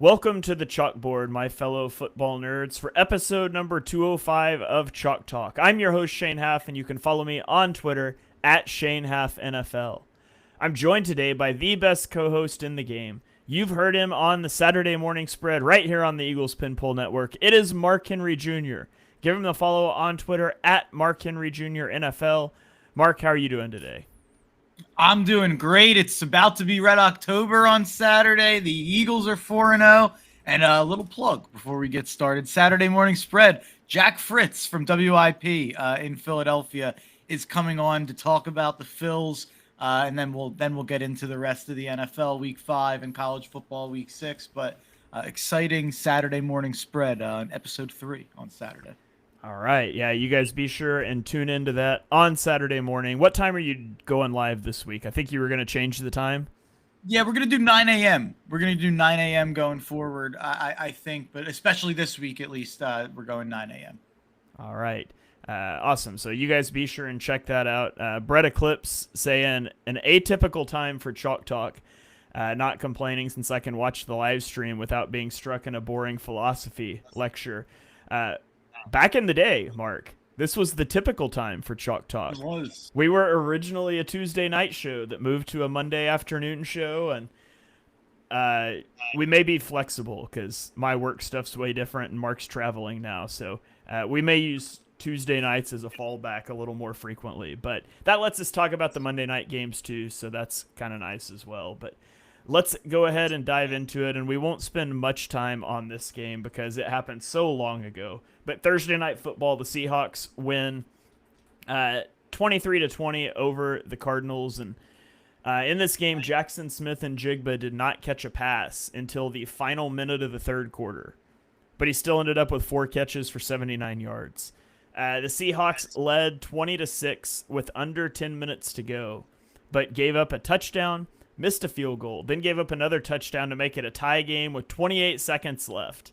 Welcome to the chalkboard, my fellow football nerds, for episode number 205 of Chalk Talk. I'm your host, Shane Haff, and you can follow me on Twitter at ShaneHaffNFL. I'm joined today by the best co-host in the game. You've heard him on the Saturday morning spread right here on the Eagles Pinpoll Network. It is Mark Henry Jr. Give him a follow on Twitter at Mark Henry Jr. NFL. Mark, how are you doing today? I'm doing great. It's about to be Red October on Saturday. The Eagles are 4-0. And a little plug before we get started. Saturday morning spread. Jack Fritz from WIP in Philadelphia is coming on to talk about the Phils. And then we'll get into the rest of the NFL Week 5 and college football Week 6. But exciting Saturday morning spread on episode 3 on Saturday. All right. Yeah, you guys be sure and tune into that on Saturday morning. What time are you going live this week? I think you were going to change the time. Yeah, we're going to do 9 a.m. We're going to do 9 a.m. going forward, I think. But especially this week, at least, we're going 9 a.m. All right. Awesome. So you guys be sure and check that out. Brett Eclipse saying an atypical time for Chalk Talk. Not complaining since I can watch the live stream without being struck in a boring philosophy lecture. Back in the day, Mark, this was the typical time for Chalk Talk. It was. We were originally a Tuesday night show that moved to a Monday afternoon show, and we may be flexible because my work stuff's way different and Mark's traveling now, so we may use Tuesday nights as a fallback a little more frequently, but that lets us talk about the Monday night games too, so that's kind of nice as well. But let's go ahead and dive into it, and we won't spend much time on this game because it happened so long ago. But Thursday Night Football, the Seahawks win 23-20 over the Cardinals. And in this game, Jackson Smith and Jigba did not catch a pass until the final minute of the third quarter. But he still ended up with 4 catches for 79 yards. The Seahawks led 20-6 with under 10 minutes to go, but gave up a touchdown, missed a field goal, then gave up another touchdown to make it a tie game with 28 seconds left.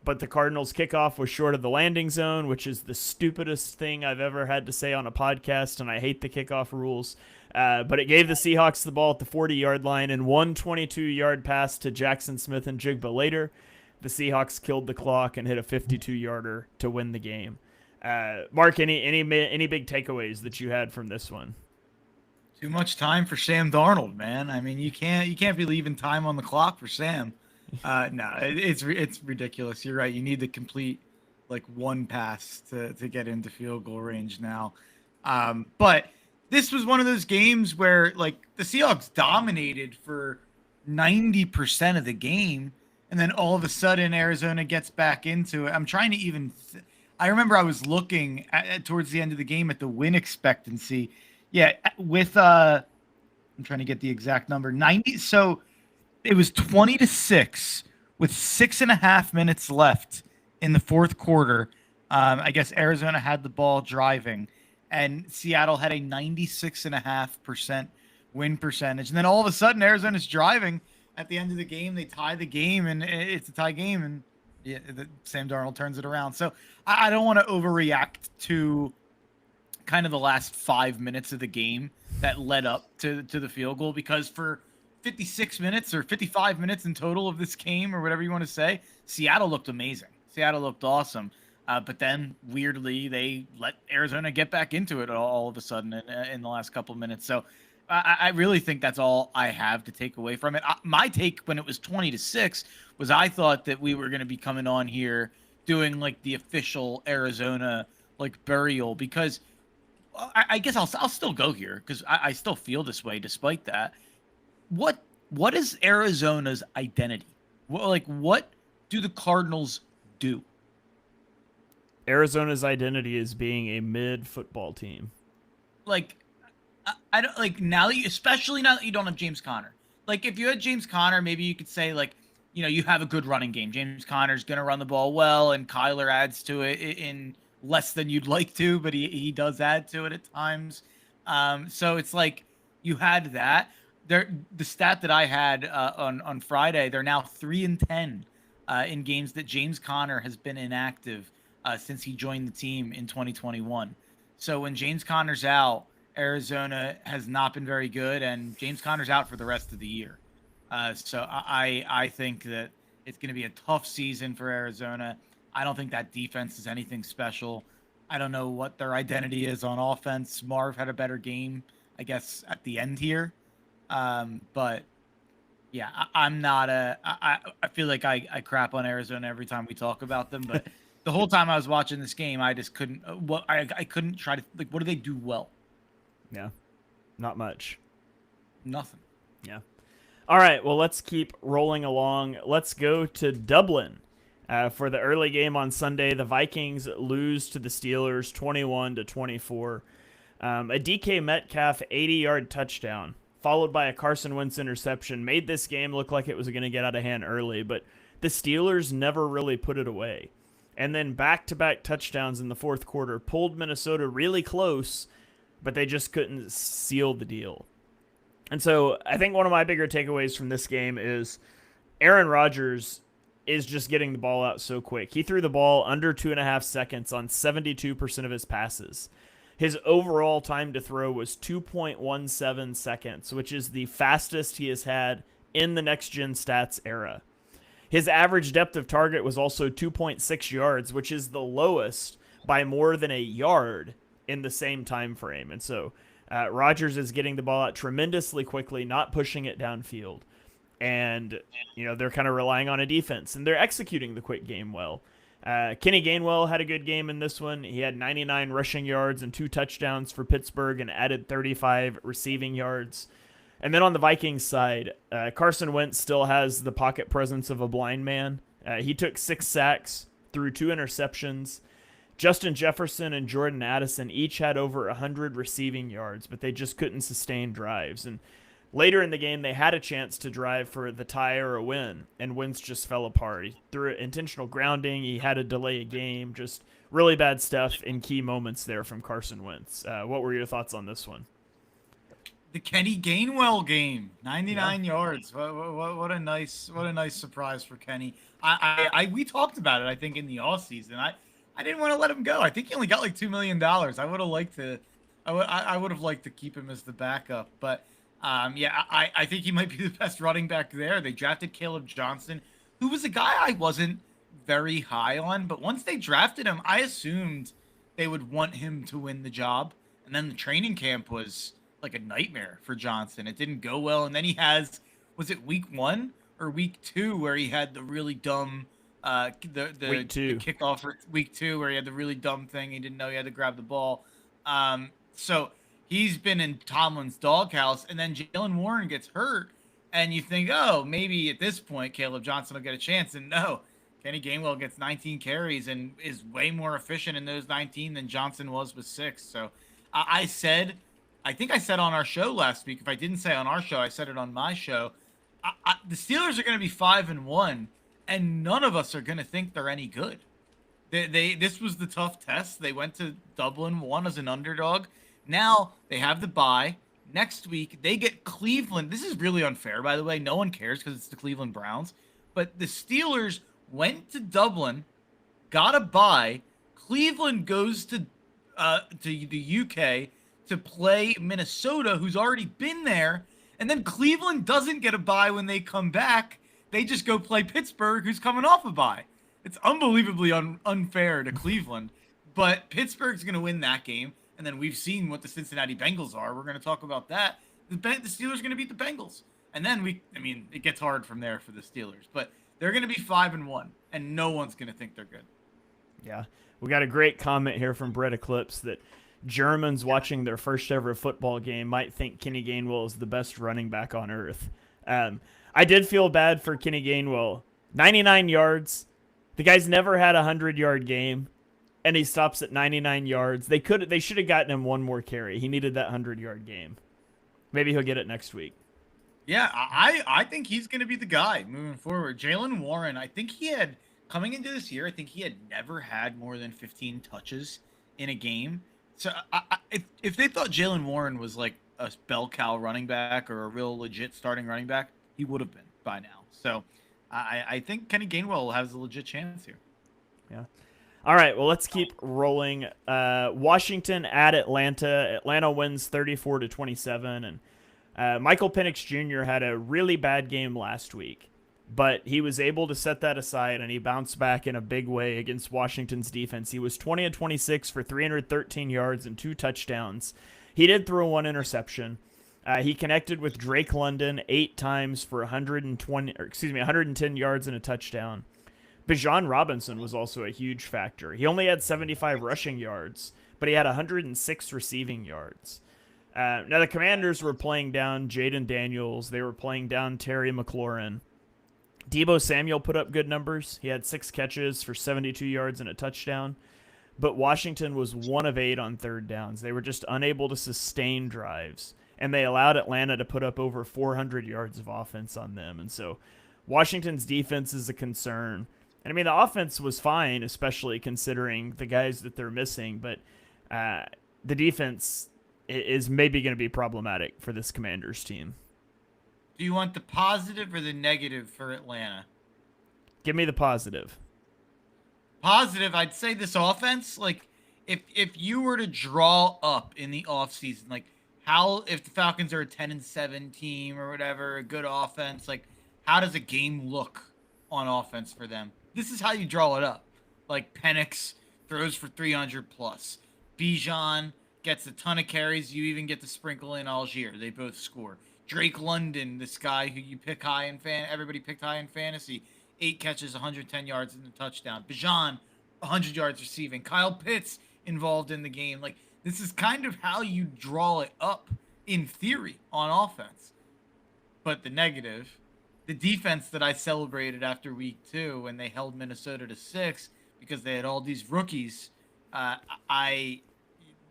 But the Cardinals' kickoff was short of the landing zone, which is the stupidest thing I've ever had to say on a podcast, and I hate the kickoff rules. But it gave the Seahawks the ball at the 40-yard line, and one 22-yard pass to Jackson Smith and Jigba later. The Seahawks killed the clock and hit a 52-yarder to win the game. Mark, any big takeaways that you had from this one? Too much time for Sam Darnold, man. I mean, you can't be leaving time on the clock for Sam. No, it's ridiculous. You're right. You need to complete like one pass to get into field goal range now. But this was one of those games where like the Seahawks dominated for 90% of the game, and then all of a sudden Arizona gets back into it. I'm trying to even. I remember I was looking towards the end of the game at the win expectancy. Yeah, with I'm trying to get the exact number. 90. So it was 20-6 with 6.5 minutes left in the fourth quarter. I guess Arizona had the ball driving, and Seattle had a 96.5% win percentage. And then all of a sudden, Arizona's driving at the end of the game. They tie the game, and it's a tie game, and yeah, Sam Darnold turns it around. So I don't want to overreact to kind of the last 5 minutes of the game that led up to the field goal, because for 56 minutes or 55 minutes in total of this game, or whatever you want to say, Seattle looked amazing. Seattle looked awesome. But then, weirdly, they let Arizona get back into it all of a sudden in the last couple of minutes. So I really think that's all I have to take away from it. My take when it was 20-6 was I thought that we were going to be coming on here doing like the official Arizona like burial, because I guess I'll still go here because I still feel this way despite that. What is Arizona's identity? What do the Cardinals do? Arizona's identity is being a mid football team. Like, I don't like now that especially now that you don't have James Conner. Like, if you had James Conner, maybe you could say like, you know, you have a good running game. James Conner's gonna run the ball well, and Kyler adds to it in less than you'd like to, but he does add to it at times. So it's like you had that. The stat that I had on Friday, they're now 3-10 in games that James Conner has been inactive since he joined the team in 2021. So when James Conner's out, Arizona has not been very good, and James Conner's out for the rest of the year. So I think that It's going to be a tough season for Arizona. I don't think that defense is anything special. I don't know what their identity is on offense. Marv had a better game, I guess, at the end here. But yeah, I'm not I feel like I crap on Arizona every time we talk about them, but the whole time I was watching this game, I just couldn't. I couldn't try to like. What do they do well? Yeah, not much. Nothing. Yeah. All right. Well, let's keep rolling along. Let's go to Dublin. For the early game on Sunday, the Vikings lose to the Steelers 21-24. A DK Metcalf 80-yard touchdown, followed by a Carson Wentz interception, made this game look like it was going to get out of hand early, but the Steelers never really put it away. And then back-to-back touchdowns in the fourth quarter pulled Minnesota really close, but they just couldn't seal the deal. And so I think one of my bigger takeaways from this game is Aaron Rodgers is just getting the ball out so quick. He threw the ball under 2.5 seconds on 72% of his passes. His overall time to throw was 2.17 seconds, which is the fastest he has had in the next-gen stats era. His average depth of target was also 2.6 yards, which is the lowest by more than a yard in the same time frame. And so Rodgers is getting the ball out tremendously quickly, not pushing it downfield. And, they're kind of relying on a defense, and they're executing the quick game well. Kenny Gainwell had a good game in this one. He had 99 rushing yards and 2 touchdowns for Pittsburgh and added 35 receiving yards. And then on the Vikings side, Carson Wentz still has the pocket presence of a blind man. He took 6 sacks, threw 2 interceptions. Justin Jefferson and Jordan Addison each had over 100 receiving yards, but they just couldn't sustain drives. And later in the game, they had a chance to drive for the tie or a win, and Wentz just fell apart. He threw intentional grounding. He had to delay a game. Just really bad stuff in key moments there from Carson Wentz. What were your thoughts on this one? The Kenny Gainwell game, 99 yards. What a nice surprise for Kenny. We talked about it, I think, in the offseason. I didn't want to let him go. I think he only got like $2 million. I would have liked to. I would have liked to keep him as the backup, but I think he might be the best running back there. They drafted Caleb Johnson, who was a guy I wasn't very high on, but once they drafted him, I assumed they would want him to win the job. And then the training camp was like a nightmare for Johnson. It didn't go well, and then he has, was it week 1 or week 2 where he had the really dumb the kickoff for week 2 where he had the really dumb thing. He didn't know he had to grab the ball. So he's been in Tomlin's doghouse, and then Jalen Warren gets hurt, and you think, oh, maybe at this point Caleb Johnson will get a chance. And no, Kenny Gainwell gets 19 carries and is way more efficient in those 19 than Johnson was with 6. So I think I said on our show last week, if I didn't say on our show, I said it on my show, the Steelers are going to be 5-1, and none of us are going to think they're any good. This was the tough test. They went to Dublin, won as an underdog. Now they have the bye. Next week, they get Cleveland. This is really unfair, by the way. No one cares because it's the Cleveland Browns. But the Steelers went to Dublin, got a bye. Cleveland goes to the UK to play Minnesota, who's already been there. And then Cleveland doesn't get a bye when they come back. They just go play Pittsburgh, who's coming off a bye. It's unbelievably unfair to Cleveland. But Pittsburgh's going to win that game. And then we've seen what the Cincinnati Bengals are. We're going to talk about that. The Steelers are going to beat the Bengals. And then it gets hard from there for the Steelers. But they're going to be 5-1, and no one's going to think they're good. Yeah. We got a great comment here from Brett Eclipse that Germans watching their first ever football game might think Kenny Gainwell is the best running back on earth. I did feel bad for Kenny Gainwell. 99 yards. The guy's never had a 100-yard game, and he stops at 99 yards. They should have gotten him one more carry. He needed that 100-yard game. Maybe he'll get it next week. Yeah, I think he's going to be the guy moving forward. Jalen Warren, I think he had, coming into this year, I think he had never had more than 15 touches in a game. So if they thought Jalen Warren was like a bell cow running back or a real legit starting running back, he would have been by now. So I think Kenny Gainwell has a legit chance here. Yeah. All right, well, let's keep rolling. Washington at Atlanta. Atlanta wins 34-27, and Michael Penix Jr. had a really bad game last week. But he was able to set that aside, and he bounced back in a big way against Washington's defense. He was 20 and 26 for 313 yards and 2 touchdowns. He did throw one interception. He connected with Drake London 8 times for 110 yards and a touchdown. Bijan Robinson was also a huge factor. He only had 75 rushing yards, but he had 106 receiving yards. Now the Commanders were playing down Jaden Daniels. They were playing down Terry McLaurin. Deebo Samuel put up good numbers. He had 6 catches for 72 yards and a touchdown. But Washington was 1 of 8 on third downs. They were just unable to sustain drives. And they allowed Atlanta to put up over 400 yards of offense on them. And so Washington's defense is a concern. And I mean, the offense was fine, especially considering the guys that they're missing. But the defense is maybe going to be problematic for this Commanders team. Do you want the positive or the negative for Atlanta? Give me the positive. Positive, I'd say this offense, like, if you were to draw up in the offseason, like, how, if the Falcons are a 10-7 team or whatever, a good offense, like, how does a game look on offense for them? This is how you draw it up. Like, Penix throws for 300 plus. Bijan gets a ton of carries. You even get to sprinkle in Algier. They both score. Drake London, this guy who you pick high in everybody picked high in fantasy, 8 catches, 110 yards and a touchdown. Bijan, 100 yards receiving. Kyle Pitts involved in the game. Like, this is kind of how you draw it up in theory on offense. But the negative, the defense that I celebrated after week 2 when they held Minnesota to 6 because they had all these rookies.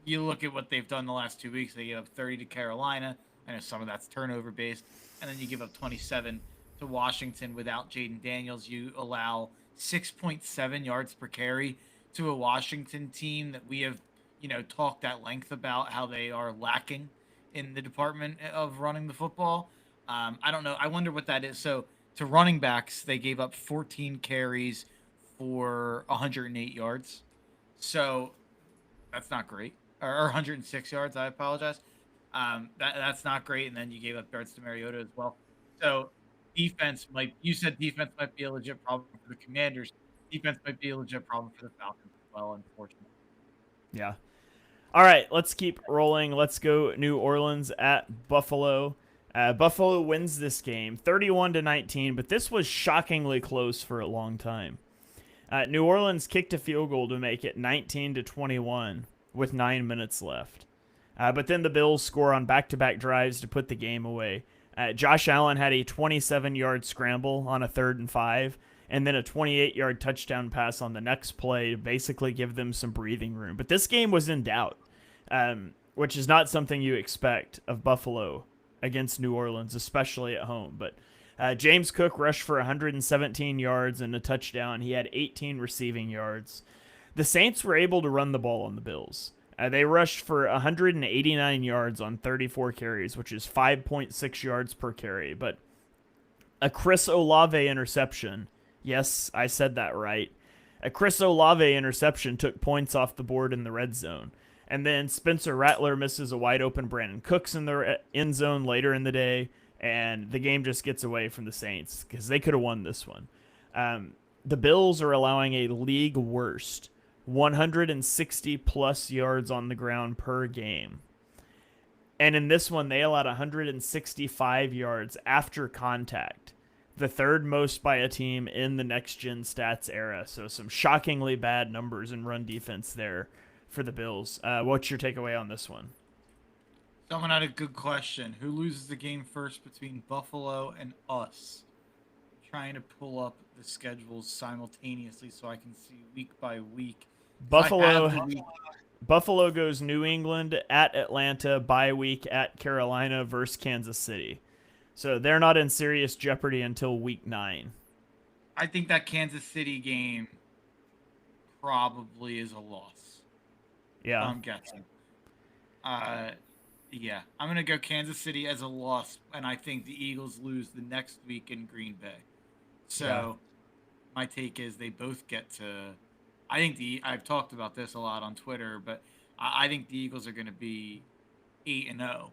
You look at what they've done the last 2 weeks. They gave up 30 to Carolina. I know some of that's turnover based, and then you give up 27 to Washington without Jaden Daniels. You allow 6.7 yards per carry to a Washington team that we have, talked at length about how they are lacking in the department of running the football. I don't know. I wonder what that is. So to running backs, they gave up 14 carries for 108 yards. So that's not great. Or 106 yards. I apologize. That's not great. And then you gave up yards to Mariota as well. So you said defense might be a legit problem for the Commanders. Defense might be a legit problem for the Falcons as well, unfortunately. Yeah. All right, let's keep rolling. Let's go New Orleans at Buffalo. Buffalo wins this game 31-19, but this was shockingly close for a long time. New Orleans kicked a field goal to make it 19-21 with 9 minutes left. But then the Bills score on back-to-back drives to put the game away. Josh Allen had a 27-yard scramble on a 3rd and 5, and then a 28-yard touchdown pass on the next play to basically give them some breathing room. But this game was in doubt, which is not something you expect of Buffalo against New Orleans, especially at home. But James Cook rushed for 117 yards and a touchdown. He had 18 receiving yards. The Saints were able to run the ball on the Bills. They rushed for 189 yards on 34 carries, which is 5.6 yards per carry. But a Chris Olave interception, yes, I said that right. A Chris Olave interception took points off the board in the red zone. And then Spencer Rattler misses a wide open Brandon Cooks in the end zone later in the day. And the game just gets away from the Saints because they could have won this one. The Bills are allowing a league worst 160 plus yards on the ground per game. And in this one, they allowed 165 yards after contact, the 3rd most by a team in the next-gen stats era. So some shockingly bad numbers in run defense there for the Bills. What's your takeaway on this one? Someone had a good question. Who loses the game first between Buffalo and us? I'm trying to pull up the schedules simultaneously so I can see week by week. Buffalo goes New England at Atlanta, bye week at Carolina versus Kansas City. So they're not in serious jeopardy until week 9. I think that Kansas City game probably is a loss. Yeah. I'm guessing. Yeah. I'm going to go Kansas City as a loss, and I think the Eagles lose the next week in Green Bay. So my take is they both get to... I've talked about this a lot on Twitter, but I think the Eagles are going to be 8-0.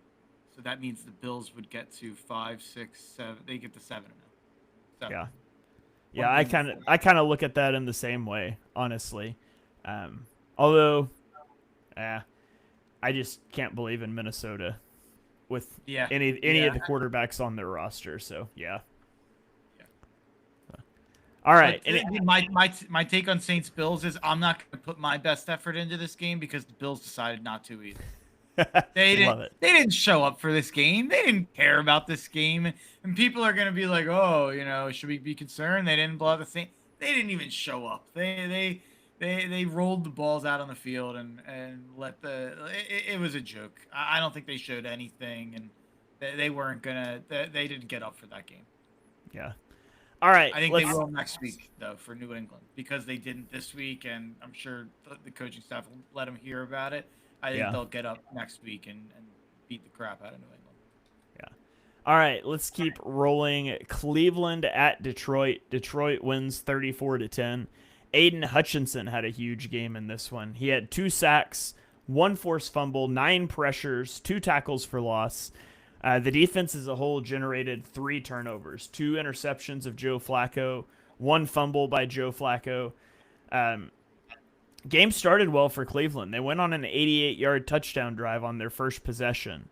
So that means the Bills would get to 5, 6, 7. They get to 7-0. So Yeah. one Yeah, game before. I kind of look at that in the same way, honestly. Although, I just can't believe in Minnesota with Yeah, any yeah, of the quarterbacks on their roster. So yeah. yeah. All right. But my take on Saints Bills is I'm not going to put my best effort into this game because the Bills decided not to either. Love it. They didn't show up for this game. They didn't care about this game. And people are going to be like, "Oh, should we be concerned they didn't blow out the Saints?" They didn't even show up. They rolled the balls out on the field and let it was a joke. I don't think they showed anything, and they weren't gonna. They didn't get up for that game. Yeah. All right. I think they will next week though for New England because they didn't this week, and I'm sure the coaching staff will let them hear about it. I think they'll get up next week and beat the crap out of New England. Yeah. All right, let's keep rolling. Cleveland at Detroit. Detroit wins 34-10. Aiden Hutchinson had a huge game in this one. He had 2 sacks, 1 forced fumble, 9 pressures, 2 tackles for loss. The defense as a whole generated 3 turnovers, 2 interceptions of Joe Flacco, 1 fumble by Joe Flacco. Game started well for Cleveland. They went on an 88-yard touchdown drive on their first possession,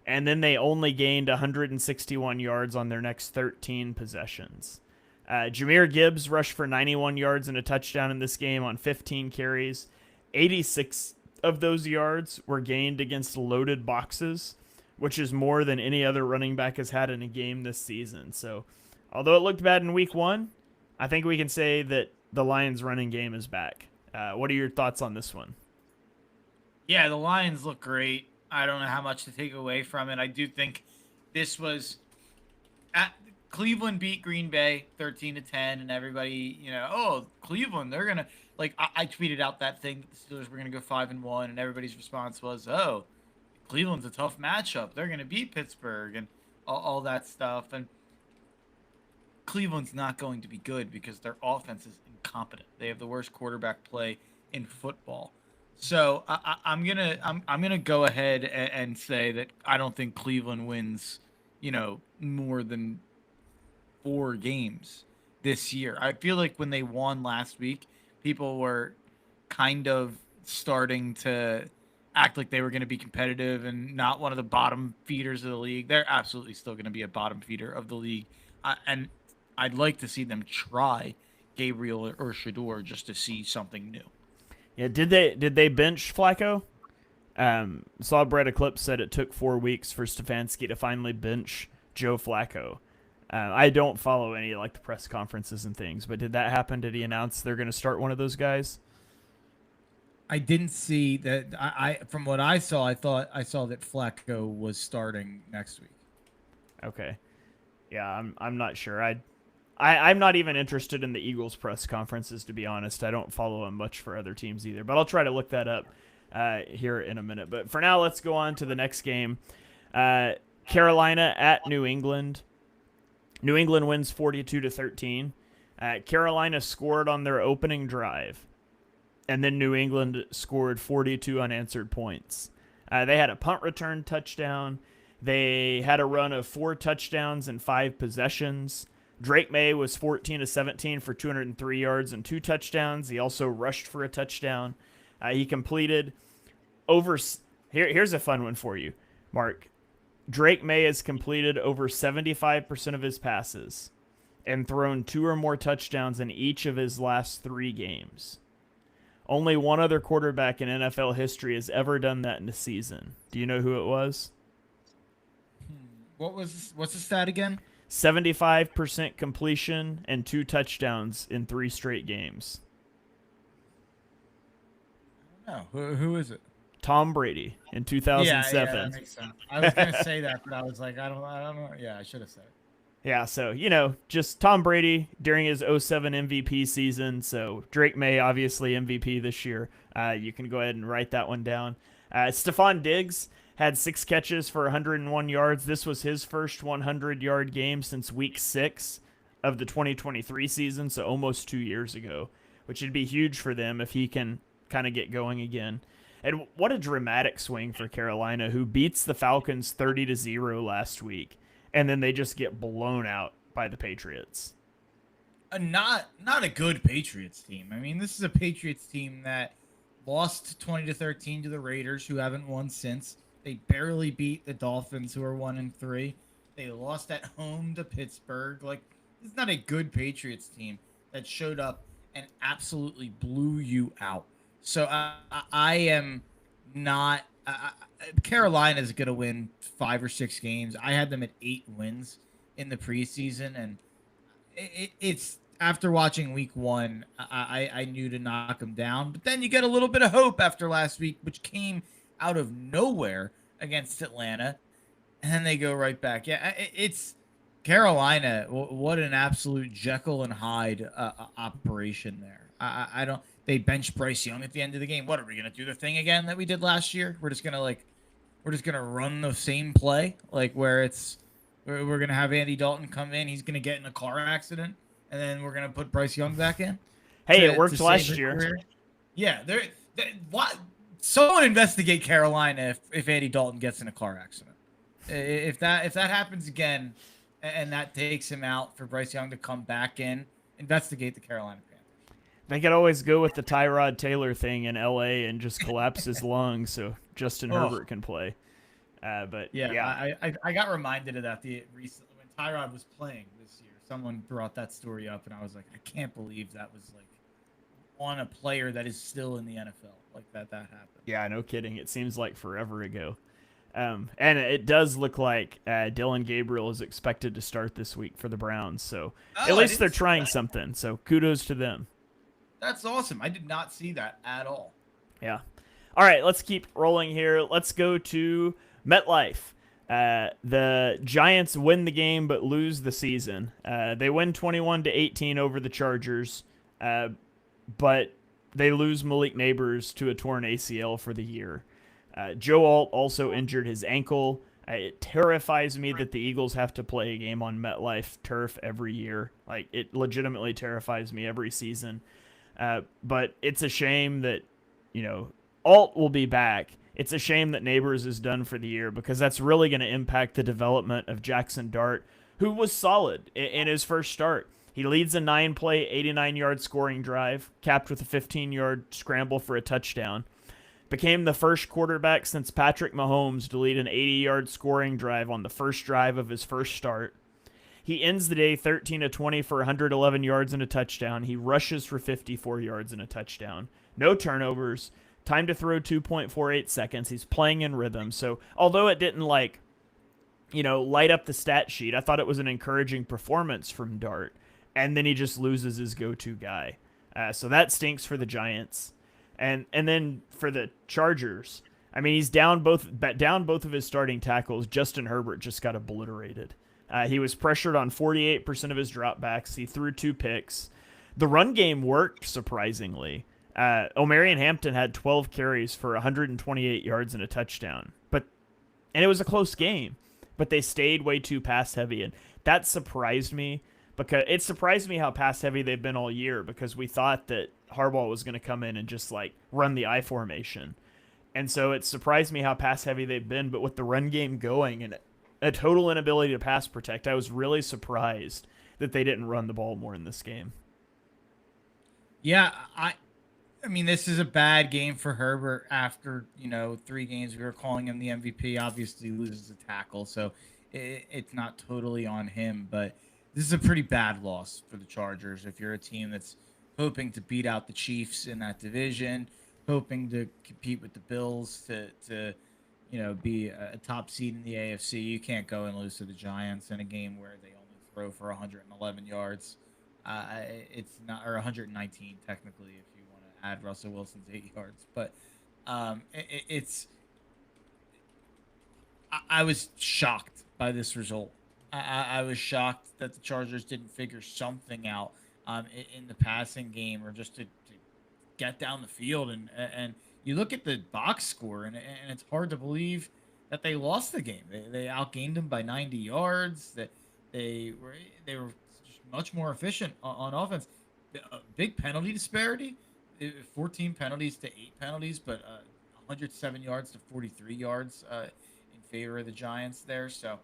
and then they only gained 161 yards on their next 13 possessions. Jahmyr Gibbs rushed for 91 yards and a touchdown in this game on 15 carries. 86 of those yards were gained against loaded boxes, which is more than any other running back has had in a game this season. So, although it looked bad in week 1, I think we can say that the Lions' running game is back. What are your thoughts on this one? Yeah, the Lions look great. I don't know how much to take away from it. I do think this was Cleveland beat Green Bay 13-10, and everybody, Cleveland, they're gonna I tweeted out that thing that the Steelers were gonna go 5-1, and everybody's response was, "Oh, Cleveland's a tough matchup. They're gonna beat Pittsburgh," and all that stuff. And Cleveland's not going to be good because their offense is incompetent. They have the worst quarterback play in football. So I'm gonna go ahead and say that I don't think Cleveland wins, more than 4 games this year. I feel like when they won last week, people were kind of starting to act like they were going to be competitive and not one of the bottom feeders of the league. They're absolutely still going to be a bottom feeder of the league, and I'd like to see them try Gabriel or Shador just to see something new. Yeah, did they bench Flacco? Saw Brett Eclipse said it took 4 weeks for Stefanski to finally bench Joe Flacco. I don't follow any the press conferences and things, but did that happen? Did he announce they're going to start one of those guys? I didn't see that. I from what I saw, I saw that Flacco was starting next week. Okay, yeah, I'm not sure. I'm not even interested in the Eagles press conferences, to be honest. I don't follow them much for other teams either, but I'll try to look that up here in a minute. But for now, let's go on to the next game. Carolina at New England. New England wins 42-13. Carolina scored on their opening drive, and then New England scored 42 unanswered points. They had a punt return touchdown. They had a run of 4 touchdowns and 5 possessions. Drake May was 14-17 for 203 yards and 2 touchdowns. He also rushed for a touchdown. He completed over... Here's a fun one for you, Mark. Drake May has completed over 75% of his passes and thrown 2 or more touchdowns in each of his last 3 games. Only one other quarterback in NFL history has ever done that in a season. Do you know who it was? What's the stat again? 75% completion and 2 touchdowns in 3 straight games. No, who is it? Tom Brady in 2007. Yeah, that makes sense. I was gonna say that, but I was like, I don't know. Yeah, I should have said it. Yeah, so, just Tom Brady during his 07 MVP season. So Drake May, obviously MVP this year. You can go ahead and write that one down. Stephon Diggs had 6 catches for 101 yards. This was his first 100-yard game since week 6 of the 2023 season, so almost 2 years ago, which would be huge for them if he can kind of get going again. And what a dramatic swing for Carolina, who beats the Falcons 30-0 last week, and then they just get blown out by the Patriots. Not a good Patriots team. I mean, this is a Patriots team that lost 20-13 to the Raiders, who haven't won since. They barely beat the Dolphins, who are 1-3. They lost at home to Pittsburgh. Like, this is not a good Patriots team that showed up and absolutely blew you out. So I am not. Carolina is going to win 5 or 6 games. I had them at 8 wins in the preseason, and it's after watching week 1, I knew to knock them down. But then you get a little bit of hope after last week, which came out of nowhere against Atlanta, and then they go right back. Yeah, it's Carolina. What an absolute Jekyll and Hyde operation there. I don't. They benched Bryce Young at the end of the game. What are we gonna do the thing again that we did last year? We're just gonna run the same play, like where we're gonna have Andy Dalton come in. He's gonna get in a car accident, and then we're gonna put Bryce Young back in. Hey, it worked last year. Career. Yeah, what? Someone investigate Carolina if Andy Dalton gets in a car accident. If that happens again, and that takes him out for Bryce Young to come back in, investigate the Carolina Panthers. They could always go with the Tyrod Taylor thing in L.A. and just collapse his lungs so Justin Herbert can play. But yeah. I got reminded of that recently when Tyrod was playing this year. Someone brought that story up, and I was like, I can't believe that was like on a player that is still in the NFL. Like that happened. Yeah, no kidding. It seems like forever ago. And it does look like Dylan Gabriel is expected to start this week for the Browns. So at least they're trying something. So kudos to them. That's awesome. I did not see that at all. Yeah. All right, let's keep rolling here. Let's go to MetLife. The Giants win the game but lose the season. They win 21-18 over the Chargers, but they lose Malik Neighbors to a torn ACL for the year. Joe Alt also injured his ankle. It terrifies me that the Eagles have to play a game on MetLife turf every year. Like, it legitimately terrifies me every season. But it's a shame that, Alt will be back. It's a shame that Neighbors is done for the year because that's really going to impact the development of Jackson Dart, who was solid in his first start. He leads a 9-play, 89-yard scoring drive, capped with a 15-yard scramble for a touchdown. Became the first quarterback since Patrick Mahomes to lead an 80-yard scoring drive on the first drive of his first start. He ends the day 13-20 for 111 yards and a touchdown. He rushes for 54 yards and a touchdown. No turnovers. Time to throw 2.48 seconds. He's playing in rhythm. So although it didn't light up the stat sheet, I thought it was an encouraging performance from Dart. And then he just loses his go-to guy. So that stinks for the Giants. And then for the Chargers, I mean, he's down both of his starting tackles. Justin Herbert just got obliterated. He was pressured on 48% of his dropbacks. He threw 2 picks. The run game worked, surprisingly. Omarion Hampton had 12 carries for 128 yards and a touchdown. And it was a close game, but they stayed way too pass-heavy, and that surprised me. Because it surprised me how pass-heavy they've been all year because we thought that Harbaugh was going to come in and just, run the I formation. And so it surprised me how pass-heavy they've been, but with the run game going and a total inability to pass protect, I was really surprised that they didn't run the ball more in this game. Yeah, I mean, this is a bad game for Herbert after, 3 games. We were calling him the MVP. Obviously, he loses a tackle, so it's not totally on him. But this is a pretty bad loss for the Chargers. If you're a team that's hoping to beat out the Chiefs in that division, hoping to compete with the Bills to be a top seed in the AFC, you can't go and lose to the Giants in a game where they only throw for 111 yards. It's not, or 119 technically, if you want to add Russell Wilson's 8 yards. But I was shocked by this result. I was shocked that the Chargers didn't figure something out in the passing game or just to get down the field. And you look at the box score, and it's hard to believe that they lost the game. They outgained them by 90 yards. That they were just much more efficient on offense. Big penalty disparity, 14 penalties to 8 penalties, but 107 yards to 43 yards in favor of the Giants there. So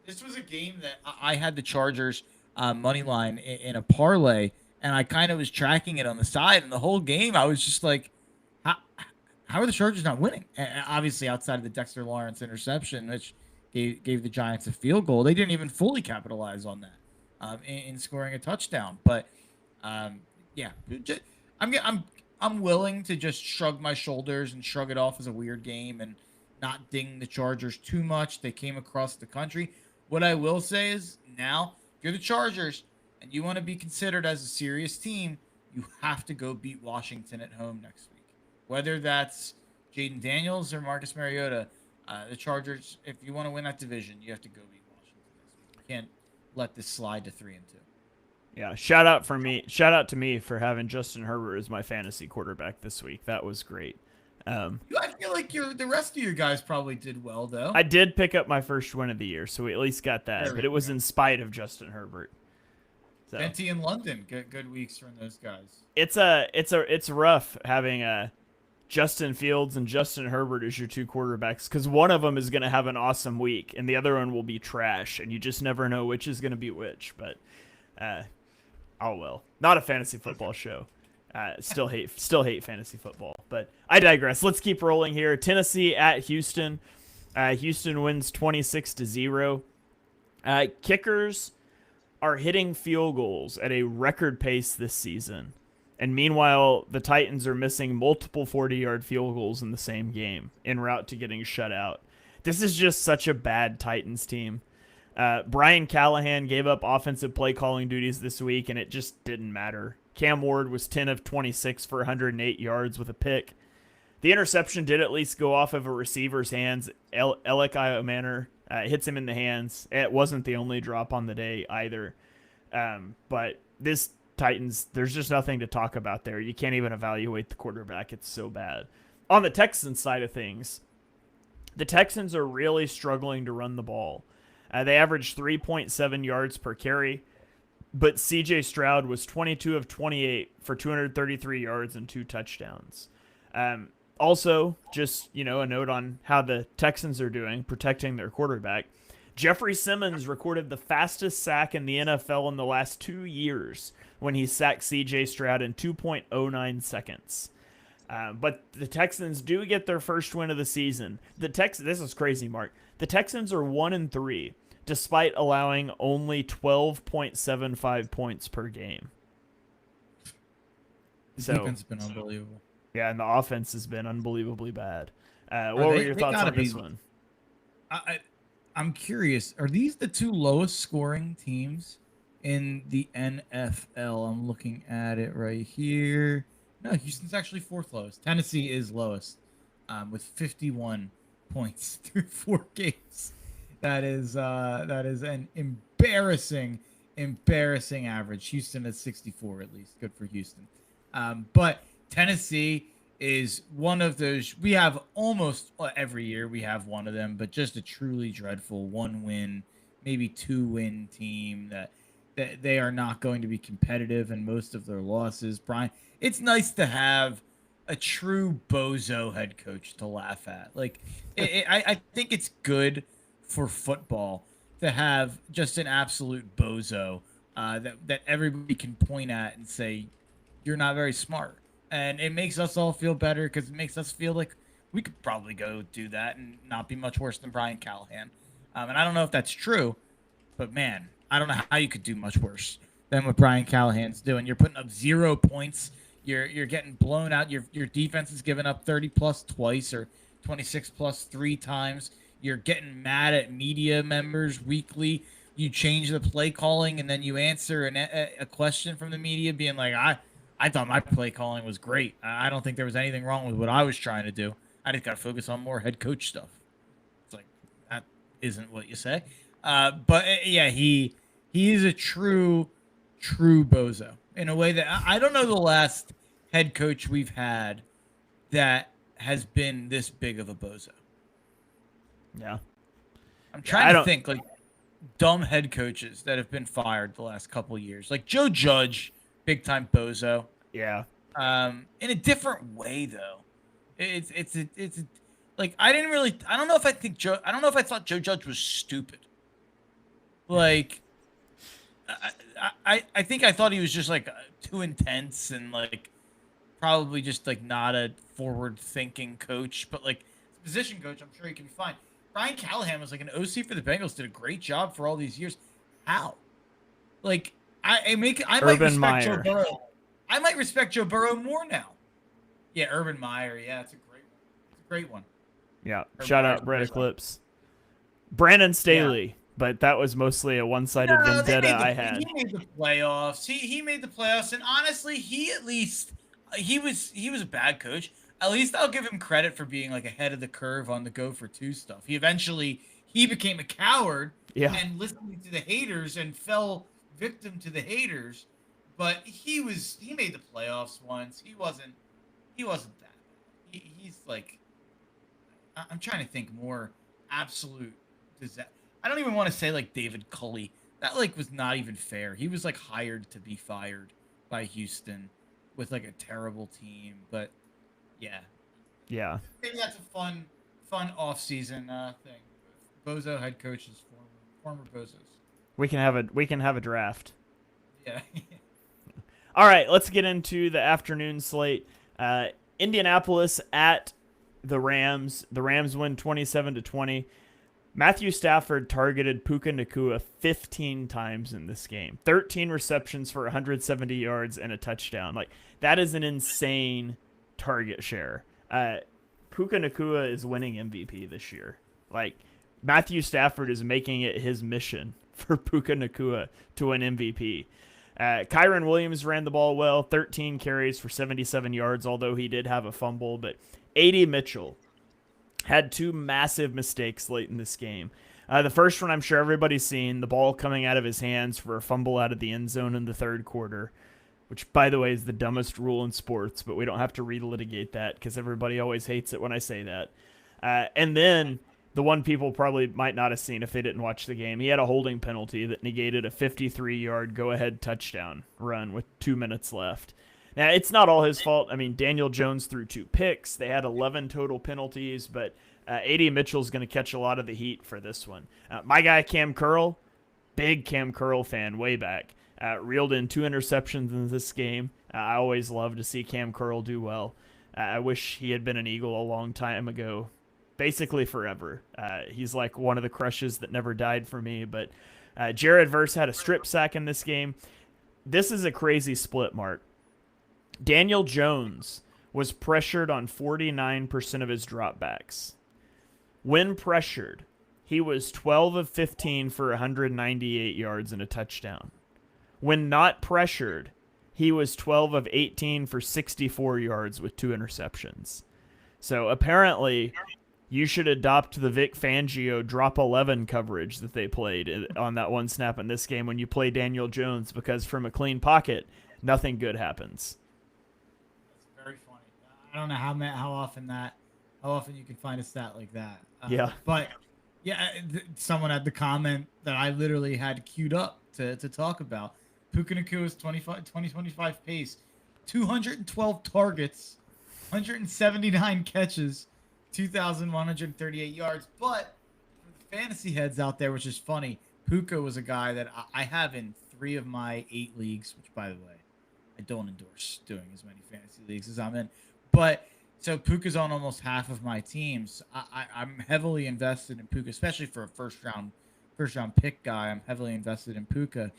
this was a game that I had the Chargers money line in a parlay, and I kind of was tracking it on the side, and the whole game I was just like, how how are the Chargers not winning? And obviously, outside of the Dexter Lawrence interception, which gave the Giants a field goal, they didn't even fully capitalize on that in scoring a touchdown. But yeah, I'm willing to just shrug my shoulders and shrug it off as a weird game and not ding the Chargers too much. They came across the country. What I will say is now, if you're the Chargers and you want to be considered as a serious team, you have to go beat Washington at home next week. Whether that's Jaden Daniels or Marcus Mariota, the Chargers, if you want to win that division, you have to go beat Washington this week. You can't let this slide to 3-2. Yeah, shout out to me for having Justin Herbert as my fantasy quarterback this week. That was great. I feel like the rest of your guys probably did well, though. I did pick up my first win of the year, so we at least got that. But it was in spite of Justin Herbert. So Benty and London, good weeks from those guys. It's rough having Justin Fields and Justin Herbert as your two quarterbacks, because one of them is going to have an awesome week and the other one will be trash, and you just never know which is going to be which. But oh well, not a fantasy football show. Still hate fantasy football, but I digress. Let's keep rolling here. Tennessee at Houston. Houston wins 26-0. Kickers are hitting field goals at a record pace this season. And meanwhile, the Titans are missing multiple 40-yard field goals in the same game en route to getting shut out. This is just such a bad Titans team. Brian Callahan gave up offensive play calling duties this week, and it just didn't matter. Cam Ward was 10 of 26 for 108 yards with a pick. The interception did at least go off of a receiver's hands. Alec Manor hits him in the hands. It wasn't the only drop on the day either. But this Titans, there's just nothing to talk about there. You can't even evaluate the quarterback. It's so bad. On the Texans side of things, the Texans are really struggling to run the ball. They averaged 3.7 yards per carry, but C.J. Stroud was 22 of 28 for 233 yards and 2 touchdowns. Also, just, a note on how the Texans are doing, protecting their quarterback. Jeffrey Simmons recorded the fastest sack in the NFL in the last 2 years when he sacked C.J. Stroud in 2.09 seconds. But the Texans do get their first win of the season. This is crazy, Mark. The Texans are 1-3, despite allowing only 12.75 points per game. The defense has been unbelievable. Yeah, and the offense has been unbelievably bad. What were your thoughts on this one? I'm curious. Are these the two lowest scoring teams in the NFL? I'm looking at it right here. No, Houston's actually 4th lowest. Tennessee is lowest with 51 points through 4 games. That is an embarrassing average. Houston is 64 at least. Good for Houston. But Tennessee is one of those. We have almost every year we have one of them, but just a truly dreadful 1-win, maybe 2-win team that they are not going to be competitive in most of their losses. Brian, it's nice to have a true bozo head coach to laugh at. Like, I think it's good for football to have just an absolute bozo that everybody can point at and say, you're not very smart. And it makes us all feel better because it makes us feel like we could probably go do that and not be much worse than Brian Callahan. And I don't know if that's true, but man, I don't know how you could do much worse than what Brian Callahan's doing. You're putting up 0 points. You're getting blown out. Your defense is giving up 30 plus twice or 26 plus 3 times. You're getting mad at media members weekly. You change the play calling and then you answer a question from the media being like, I thought my play calling was great. I don't think there was anything wrong with what I was trying to do. I just got to focus on more head coach stuff. It's like, that isn't what you say. But yeah, he is a true bozo in a way that I don't know the last head coach we've had that has been this big of a bozo. Yeah. I'm trying to think like dumb head coaches that have been fired the last couple of years. Like Joe Judge, big time bozo. Yeah. In a different way though. It's like I don't know if I thought Joe Judge was stupid. Like I think I thought he was just like too intense and like probably just like not a forward thinking coach, but like position coach, I'm sure he can be fine. Brian Callahan was like an OC for the Bengals, did a great job for all these years. How? Like I might Urban respect Joe Meyer. Burrow. I might respect Joe Burrow more now. Yeah, Urban Meyer. Yeah, it's a great one. It's a great one. Yeah. Urban Shout Meyer's out a Brett great one. Eclipse. Brandon Yeah. Staley, but that was mostly a one-sided No, vendetta I had. he made the playoffs. He made the playoffs, and honestly, he at least he was a bad coach. At least I'll give him credit for being like ahead of the curve on the go for two stuff. He became a coward Yeah. and listening to the haters and fell victim to the haters. But he made the playoffs once. He wasn't that bad. He's like I'm trying to think more absolute disaster. I don't even want to say like David Culley. That like was not even fair. He was like hired to be fired by Houston with like a terrible team. But yeah, Yeah. maybe that's a fun off-season thing. Bozo head coaches, former Bozos. We can have a draft. Yeah. All right, let's get into the afternoon slate. Indianapolis at the Rams. The Rams win 27-20. Matthew Stafford targeted Puka Nacua 15 times in this game. 13 receptions for 170 yards and a touchdown. Like, that is an insane target share. Puka Nacua is winning MVP this year. Like, Matthew Stafford is making it his mission for Puka Nacua to win MVP. Kyron Williams ran the ball well, 13 carries for 77 yards, although he did have a fumble. But A.D. Mitchell had two massive mistakes late in this game. The first one I'm sure everybody's seen, the ball coming out of his hands for a fumble out of the end zone in the third quarter, which, by the way, is the dumbest rule in sports, but we don't have to relitigate that because everybody always hates it when I say that. And then the one people probably might not have seen if they didn't watch the game, he had a holding penalty that negated a 53-yard go-ahead touchdown run with 2 minutes left. Now, it's not all his fault. I mean, Daniel Jones threw 2 picks. They had 11 total penalties, but A.D. Mitchell's going to catch a lot of the heat for this one. My guy, Cam Curl, big Cam Curl fan way back, reeled in 2 interceptions in this game. I always love to see Cam Curl do well. I wish he had been an Eagle a long time ago, basically forever. He's like one of the crushes that never died for me, but Jared Verse had a strip sack in this game. This is a crazy split, Mark. Daniel Jones was pressured on 49% of his dropbacks. When pressured, he was 12 of 15 for 198 yards and a touchdown. When not pressured, he was 12 of 18 for 64 yards with 2 interceptions. So apparently, you should adopt the Vic Fangio drop 11 coverage that they played on that one snap in this game when you play Daniel Jones, because from a clean pocket, nothing good happens. Very funny. I don't know how often you can find a stat like that. Yeah. But yeah, someone had the comment that I literally had queued up to talk about. Puka Nacua's 2025 pace, 212 targets, 179 catches, 2,138 yards. But for the fantasy heads out there, which is funny, Puka was a guy that I have in 3 of my 8 leagues, which, by the way, I don't endorse doing as many fantasy leagues as I'm in. But so Puka's on almost half of my teams. I'm heavily invested in Puka, especially for a first round pick guy. I'm heavily invested in Puka.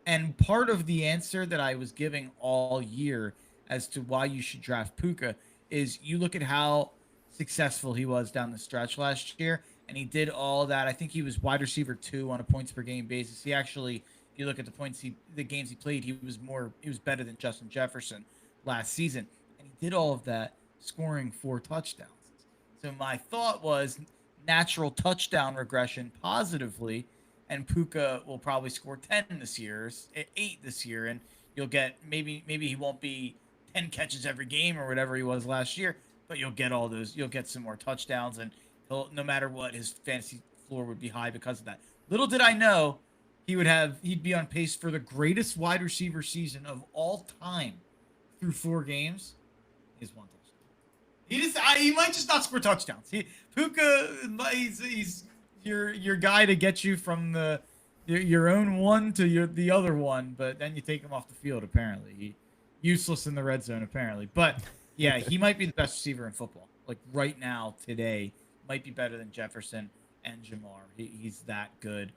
And part of the answer that I was giving all year as to why you should draft Puka is you look at how successful he was down the stretch last year, and he did all that. I think he was wide receiver 2 on a points per game basis. He actually, if you look at the games he played, he was better than Justin Jefferson last season, and he did all of that scoring 4 touchdowns. So my thought was natural touchdown regression positively, and Puka will probably score 10 this year, 8 this year, and you'll get maybe he won't be 10 catches every game or whatever he was last year, but you'll get all those. You'll get some more touchdowns, and no matter what, his fantasy floor would be high because of that. Little did I know he'd be on pace for the greatest wide receiver season of all time through 4 games. Is 1 touchdown. He might just not score touchdowns. Puka, he's your guy to get you from the your own one to the other one, but then you take him off the field. Apparently, useless in the red zone. Apparently, but yeah, he might be the best receiver in football. Like right now, today, might be better than Jefferson and Jamar. He's that good.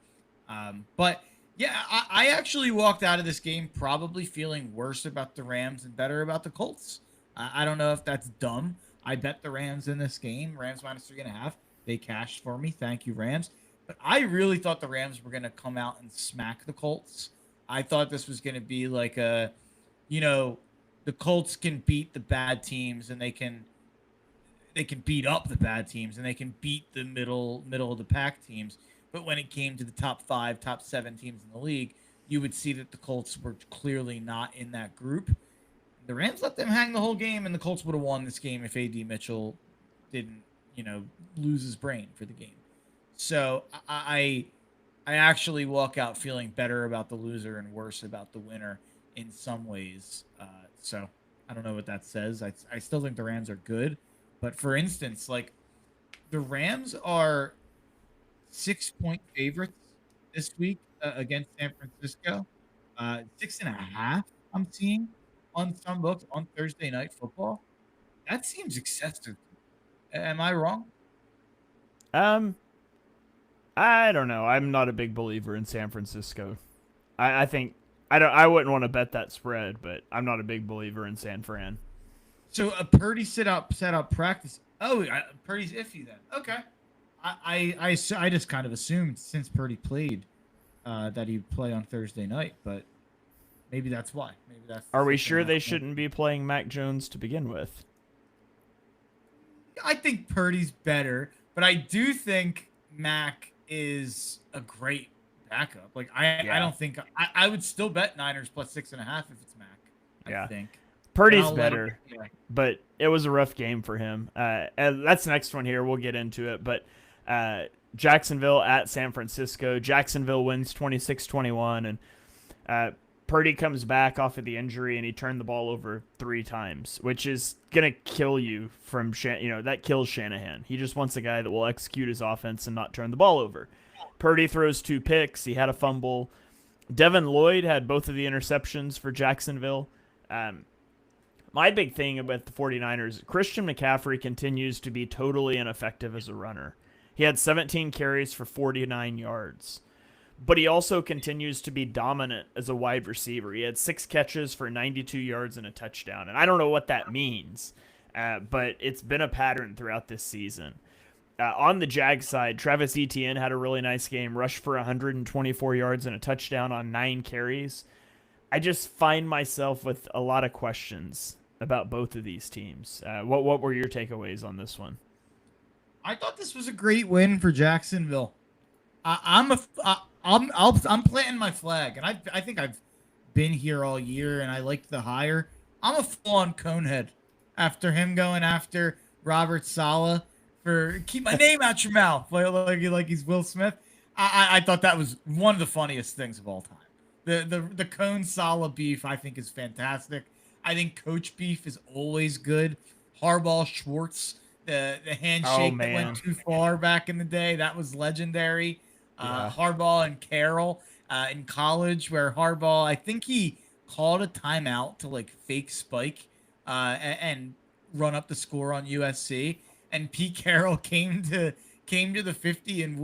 But yeah, I actually walked out of this game probably feeling worse about the Rams and better about the Colts. I don't know if that's dumb. I bet the Rams in this game. Rams -3.5. They cashed for me. Thank you, Rams. But I really thought the Rams were going to come out and smack the Colts. I thought this was going to be like a, the Colts can beat the bad teams and they can beat up the bad teams and they can beat the middle of the pack teams. But when it came to the top 5, top 7 teams in the league, you would see that the Colts were clearly not in that group. The Rams let them hang the whole game, and the Colts would have won this game if A.D. Mitchell didn't, lose his brain for the game. So I actually walk out feeling better about the loser and worse about the winner in some ways. So I don't know what that says. I still think the Rams are good. But for instance, like the Rams are 6-point favorites this week against San Francisco. 6.5 I'm seeing on some books on Thursday Night Football. That seems excessive. Am I wrong? I don't know. I'm not a big believer in San Francisco. I think I wouldn't want to bet that spread, but I'm not a big believer in San Fran. So a Purdy set up practice. Oh, Purdy's iffy then. Okay. I just kind of assumed since Purdy played that he'd play on Thursday night, but maybe that's why. Maybe that's. Are we sure they shouldn't be playing Mac Jones to begin with? I think Purdy's better, but I do think Mac is a great backup. Like I don't think I would still bet Niners plus 6.5 if it's Mac. I think Purdy's better, but it was a rough game for him. And that's the next one here. We'll get into it, but Jacksonville at San Francisco. Jacksonville wins 26-21, and Purdy comes back off of the injury, and he turned the ball over 3 times, which is gonna kill you from that kills Shanahan. He just wants a guy that will execute his offense and not turn the ball over. Purdy throws 2 picks. He had a fumble. Devin Lloyd had both of the interceptions for Jacksonville. My big thing about the 49ers, Christian McCaffrey continues to be totally ineffective as a runner. He had 17 carries for 49 yards. But he also continues to be dominant as a wide receiver. He had 6 catches for 92 yards and a touchdown. And I don't know what that means, but it's been a pattern throughout this season. On the Jags side, Travis Etienne had a really nice game, rushed for 124 yards and a touchdown on 9 carries. I just find myself with a lot of questions about both of these teams. What were your takeaways on this one? I thought this was a great win for Jacksonville. I'm planting my flag, and I think I've been here all year, and I liked the hire. I'm a full-on conehead after him going after Robert Saleh for keep my name out your mouth, like he's Will Smith. I thought that was one of the funniest things of all time. The Cone Saleh beef I think is fantastic. I think coach beef is always good. Harbaugh Schwartz, the handshake that went too far back in the day, that was legendary. Harbaugh and Carroll in college, where Harbaugh, I think he called a timeout to like fake spike and run up the score on USC, and Pete Carroll came to the 50 and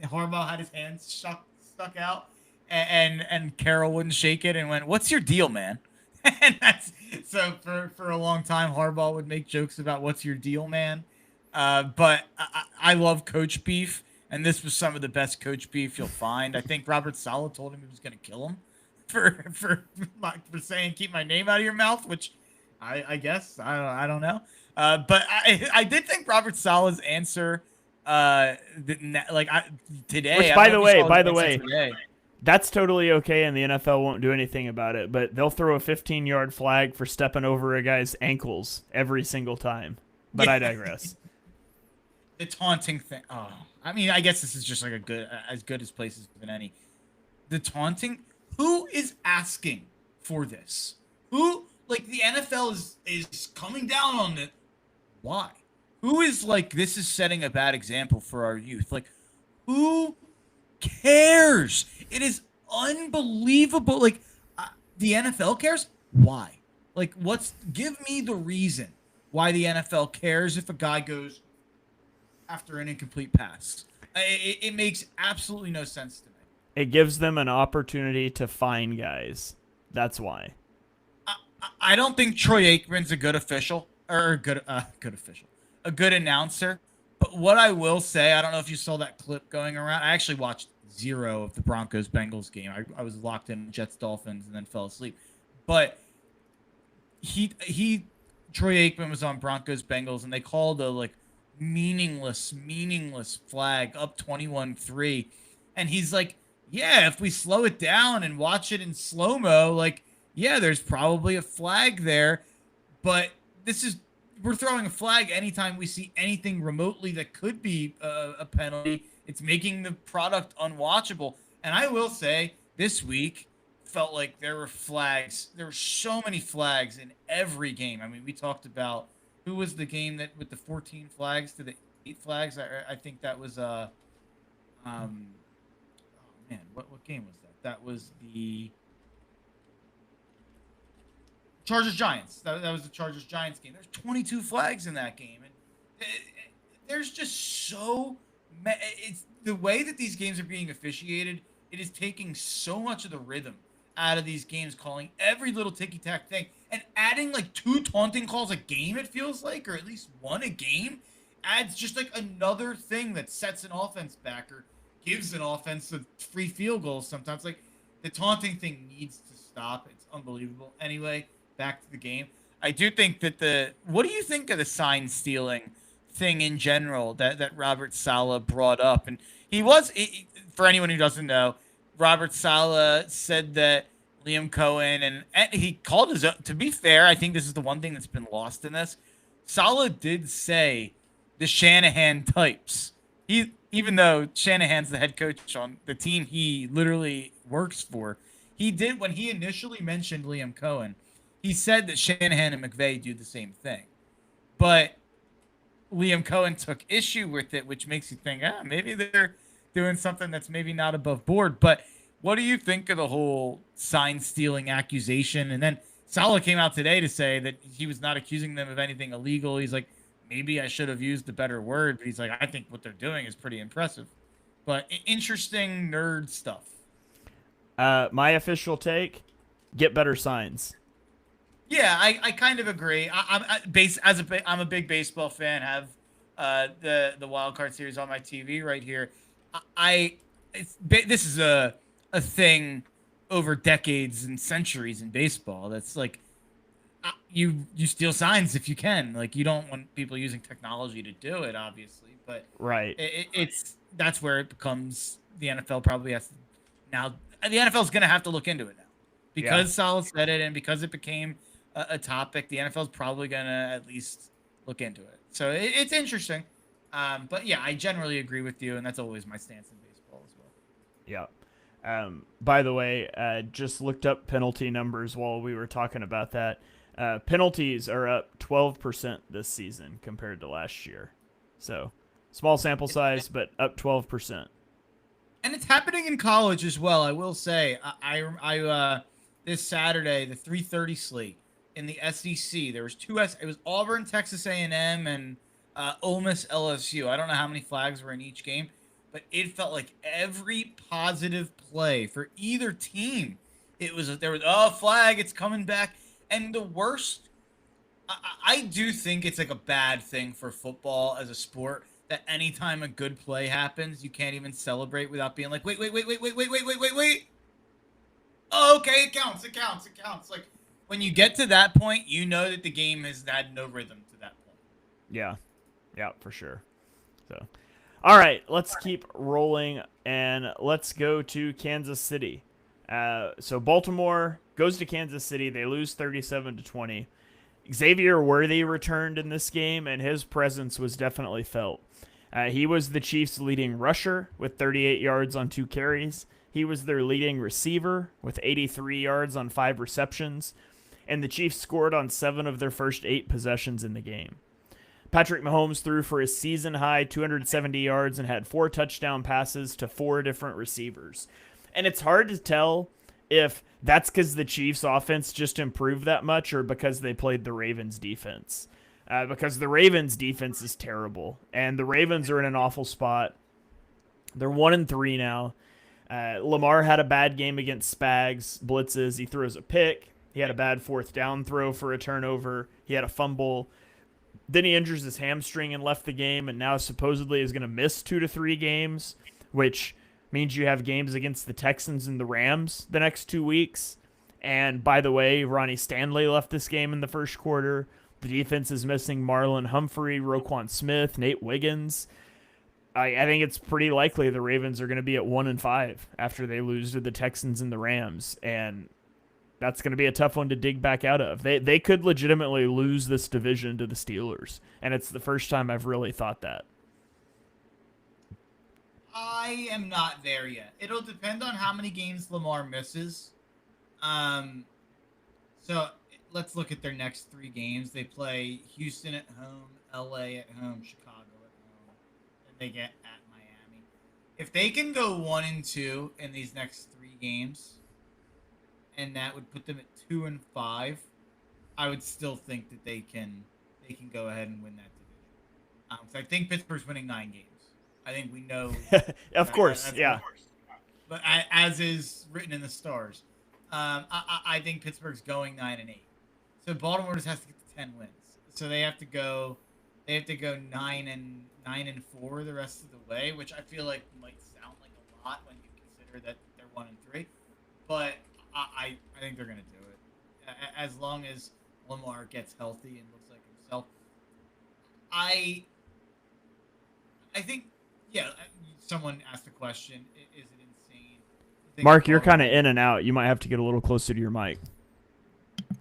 Harbaugh had his hands stuck out, and Carroll wouldn't shake it and went, "What's your deal, man?" And that's so for a long time Harbaugh would make jokes about "What's your deal, man?" But I love coach beef. And this was some of the best coach beef you'll find. I think Robert Saleh told him he was going to kill him for saying "keep my name out of your mouth," which I guess I don't know. But I did think Robert Saleh's answer today. Which, by the way, today, that's totally okay, and the NFL won't do anything about it. But they'll throw a 15-yard flag for stepping over a guy's ankles every single time. But I digress. The taunting thing. Oh, I mean, I guess this is just like as good as places than any. The taunting. Who is asking for this? Who, like, the NFL is coming down on it. Why? Who is like, this is setting a bad example for our youth? Like, who cares. It is unbelievable. Like, the NFL cares? Why? Like, give me the reason why the NFL cares if a guy goes after an incomplete pass. It makes absolutely no sense to me. It gives them an opportunity to find guys. That's why. I don't think Troy Aikman's a good official or a good announcer. But what I will say, I don't know if you saw that clip going around. I actually watched 0 of the Broncos-Bengals game. I was locked in Jets-Dolphins and then fell asleep. But Troy Aikman was on Broncos-Bengals, and they called a meaningless flag up 21-3. And he's like, yeah, if we slow it down and watch it in slow-mo, yeah, there's probably a flag there. But we're throwing a flag anytime we see anything remotely that could be a penalty. It's making the product unwatchable. And I will say, this week felt like there were flags. There were so many flags in every game. I mean, we talked about who was the game that with the 14 flags to the 8 flags. I think that was oh man, what game was that? That was the Chargers Giants. That was the Chargers Giants game. There's 22 flags in that game, and there's just so it's the way that these games are being officiated. It is taking so much of the rhythm out of these games, calling every little ticky-tack thing and adding 2 taunting calls a game, it feels like, or at least 1 a game, adds just another thing that sets an offense back or gives an offense the free field goals sometimes. The taunting thing needs to stop. It's unbelievable. Anyway, back to the game. I do think that what do you think of the sign stealing thing in general that Robert Saleh brought up? And for anyone who doesn't know, Robert Saleh said that Liam Cohen and he called his own. To be fair, I think this is the one thing that's been lost in this. Saleh did say the Shanahan types. Even though Shanahan's the head coach on the team he literally works for, he did when he initially mentioned Liam Cohen, he said that Shanahan and McVay do the same thing. But Liam Cohen took issue with it, which makes you think, maybe they're doing something that's maybe not above board. But what do you think of the whole sign stealing accusation? And then Saleh came out today to say that he was not accusing them of anything illegal. He's like, maybe I should have used a better word. But he's like, I think what they're doing is pretty impressive. But interesting nerd stuff. My official take, get better signs. Yeah, I kind of agree. I'm a big baseball fan. Have the wild card series on my TV right here. This is a thing over decades and centuries in baseball. That's you steal signs if you can. You don't want people using technology to do it, obviously. But right, that's where it becomes the NFL probably has to now. The NFL is going to have to look into it now because Saleh said it and because it became a topic. The NFL is probably going to at least look into it. So it's interesting. But yeah, I generally agree with you, and that's always my stance in baseball as well. Yeah. By the way, just looked up penalty numbers while we were talking about that. Penalties are up 12% this season compared to last year. So small sample size, but up 12%. And it's happening in college as well. I will say, I this Saturday, the 3:30 slate in the SEC, there was it was Auburn, Texas A&M, and Ole Miss, LSU. I don't know how many flags were in each game, but it felt like every positive play for either team, there was flag, it's coming back. And the worst, I do think it's a bad thing for football as a sport that anytime a good play happens, you can't even celebrate without being like, wait. Oh, okay, it counts. When you get to that point, you know that the game has had no rhythm to that point. Yeah, for sure. So, all right, let's keep rolling and let's go to Kansas City. So Baltimore goes to Kansas City. They lose 37-20. Xavier Worthy returned in this game, and his presence was definitely felt. He was the Chiefs' leading rusher with 38 yards on 2 carries. He was their leading receiver with 83 yards on 5 receptions. And the Chiefs scored on 7 of their first 8 possessions in the game. Patrick Mahomes threw for a season-high 270 yards and had 4 touchdown passes to 4 different receivers. And it's hard to tell if that's because the Chiefs' offense just improved that much or because they played the Ravens' defense. Because the Ravens' defense is terrible, and the Ravens are in an awful spot. They're 1-3 now. Lamar had a bad game against Spags, blitzes. He throws a pick. He had a bad 4th down throw for a turnover. He had a fumble. Then he injures his hamstring and left the game, and now supposedly is going to miss 2 to 3 games, which means you have games against the Texans and the Rams the next 2 weeks. And by the way, Ronnie Stanley left this game in the first quarter. The defense is missing Marlon Humphrey, Roquan Smith, Nate Wiggins. I think it's pretty likely the Ravens are going to be at 1-5 after they lose to the Texans and the Rams, and that's going to be a tough one to dig back out of. They could legitimately lose this division to the Steelers, and it's the first time I've really thought that. I am not there yet. It'll depend on how many games Lamar misses. So let's look at their next 3 games. They play Houston at home, LA at home, Chicago at home, and they get at Miami. If they can go 1-2 in these next 3 games, and that would put them at 2-5, I would still think that they can go ahead and win that division. So I think Pittsburgh's winning 9 games. I think we know. Of course, yeah. Of course. But as is written in the stars, I think Pittsburgh's going 9-8. So Baltimore just has to get to 10 wins. So they have to go 9-4 the rest of the way, which I feel like might sound like a lot when you consider that they're 1-3. But I think they're going to do it as long as Lamar gets healthy and looks like himself. I think, yeah. Someone asked a question: is it insane? Mark, you're kind of in and out. You might have to get a little closer to your mic.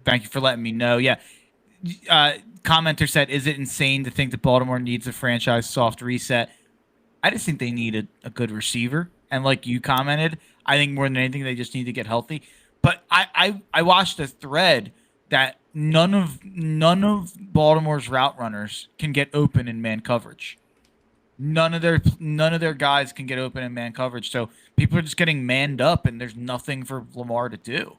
Thank you for letting me know. Yeah. Commenter said, "Is it insane to think that Baltimore needs a franchise soft reset?" I just think they need a good receiver, and like you commented, I think more than anything they just need to get healthy. But I watched a thread that none of Baltimore's route runners can get open in man coverage. None of their guys can get open in man coverage. So people are just getting manned up, and there's nothing for Lamar to do.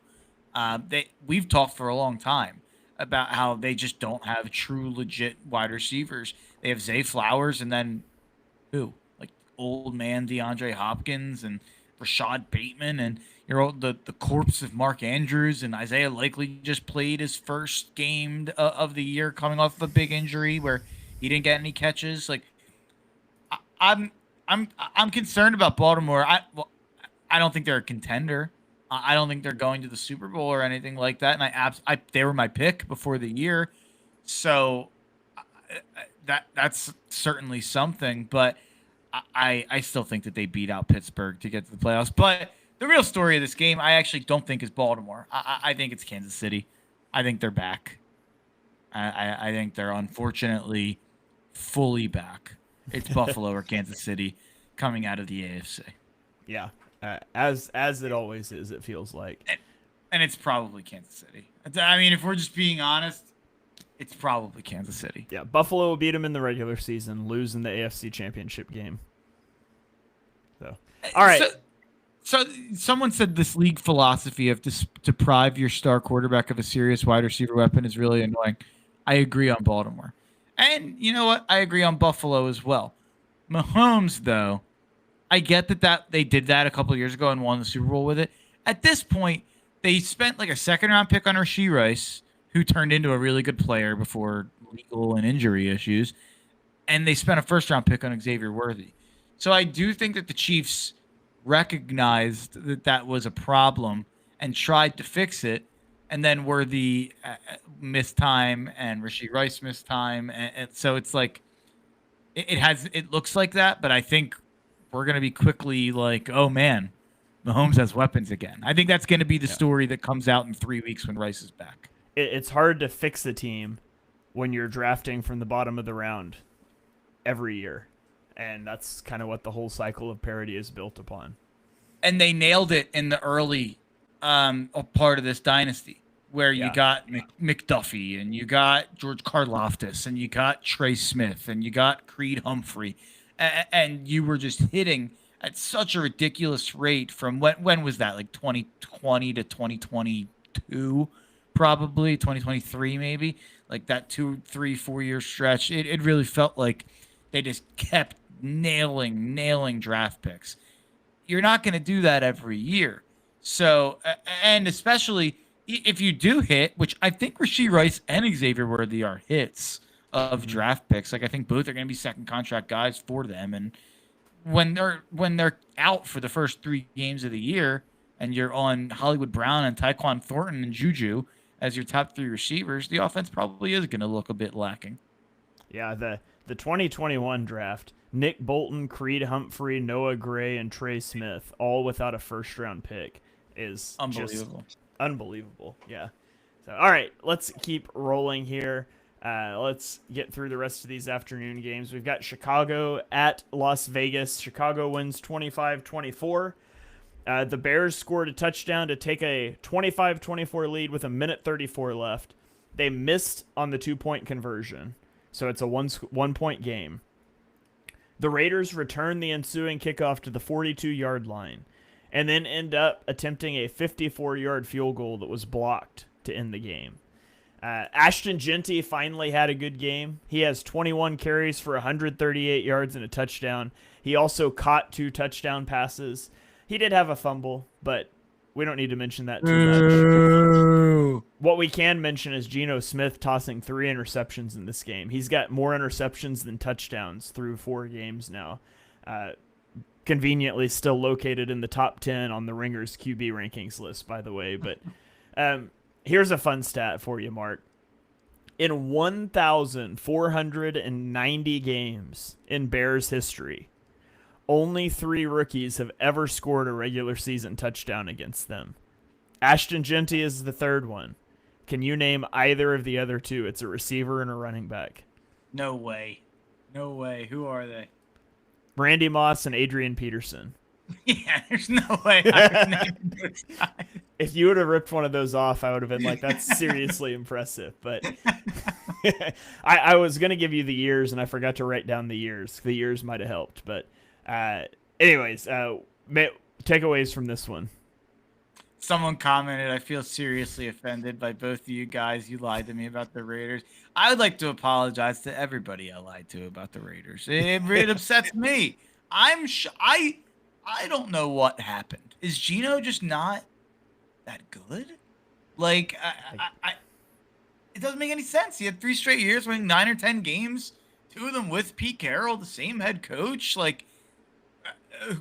We've talked for a long time about how they just don't have true legit wide receivers. They have Zay Flowers, and then who? Like old man DeAndre Hopkins and Rashad Bateman, and the corpse of Mark Andrews, and Isaiah Likely just played his first game of the year coming off of a big injury where he didn't get any catches. Like I'm concerned about Baltimore. I don't think they're a contender. I don't think they're going to the Super Bowl or anything like that. And they were my pick before the year, so that's certainly something. But I still think that they beat out Pittsburgh to get to the playoffs. But the real story of this game, I actually don't think is Baltimore. I think it's Kansas City. I think they're back. I think they're unfortunately fully back. It's Buffalo or Kansas City coming out of the AFC. Yeah, as it always is, it feels like. And it's probably Kansas City. I mean, if we're just being honest, it's probably Kansas City. Yeah, Buffalo will beat them in the regular season, lose in the AFC Championship game. So, all right. So someone said this league philosophy of deprive your star quarterback of a serious wide receiver weapon is really annoying. I agree on Baltimore. And you know what? I agree on Buffalo as well. Mahomes, though, I get that they did that a couple of years ago and won the Super Bowl with it. At this point, they spent like a second-round pick on Rashee Rice, who turned into a really good player before legal and injury issues, and they spent a first-round pick on Xavier Worthy. So I do think that the Chiefs recognized that was a problem and tried to fix it, and then Worthy missed time and Rashee Rice missed time, and so it's like it looks like that, but I think we're going to be quickly like, oh man, Mahomes has weapons again. I think that's going to be the story that comes out in 3 weeks when Rice is back. It's hard to fix a team when you're drafting from the bottom of the round every year. And that's kind of what the whole cycle of parity is built upon. And they nailed it in the early part of this dynasty. where Yeah. you got McDuffie and you got George Karlaftis and you got Trey Smith and you got Creed Humphrey, and you were just hitting at such a ridiculous rate from when was that, like 2020 to 2022, probably 2023 maybe, like that 2 3 4 year stretch. It really felt like they just kept nailing draft picks. You're not going to do that every year. So, and especially if you do hit, which I think Rashee Rice and Xavier Worthy are hits of draft picks. Like I think both are going to be second contract guys for them. And when they're out for the first 3 games of the year, and you're on Hollywood Brown and Tyquan Thornton and Juju as your top 3 receivers, the offense probably is going to look a bit lacking. Yeah, the 2021 draft, Nick Bolton, Creed Humphrey, Noah Gray, and Trey Smith, all without a first-round pick, is Unbelievable. just unbelievable. Yeah. So, all right, let's keep rolling here. Let's get through the rest of these afternoon games. We've got Chicago at Las Vegas. Chicago wins 25-24. The Bears scored a touchdown to take a 25-24 lead with 1:34 left. They missed on the 2-point conversion, so it's a one-point game. The Raiders return the ensuing kickoff to the 42-yard line and then end up attempting a 54-yard field goal that was blocked to end the game. Ashton Genty finally had a good game. He has 21 carries for 138 yards and a touchdown. He also caught 2 touchdown passes. He did have a fumble, but we don't need to mention that too much. What we can mention is Geno Smith tossing 3 interceptions in this game. He's got more interceptions than touchdowns through 4 games now. Conveniently still located in the top 10 on the Ringers QB rankings list, by the way. But here's a fun stat for you, Mark. In 1,490 games in Bears history, only 3 rookies have ever scored a regular season touchdown against them. Ashton Genty is the 3rd one. Can you name either of the other 2? It's a receiver and a running back. No way. No way. Who are they? Randy Moss and Adrian Peterson. Yeah, there's no way I would name those guys. If you would have ripped one of those off, I would have been like, that's seriously impressive. But I was going to give you the years, and I forgot to write down the years. The years might have helped. But anyways, takeaways from this one. Someone commented, I feel seriously offended by both of you guys. You lied to me about the Raiders. I would like to apologize to everybody I lied to about the Raiders. It upsets me. I don't know what happened. Is Geno just not that good? Like, it doesn't make any sense. He had 3 straight years winning 9 or 10 games, 2 of them with Pete Carroll, the same head coach. Like,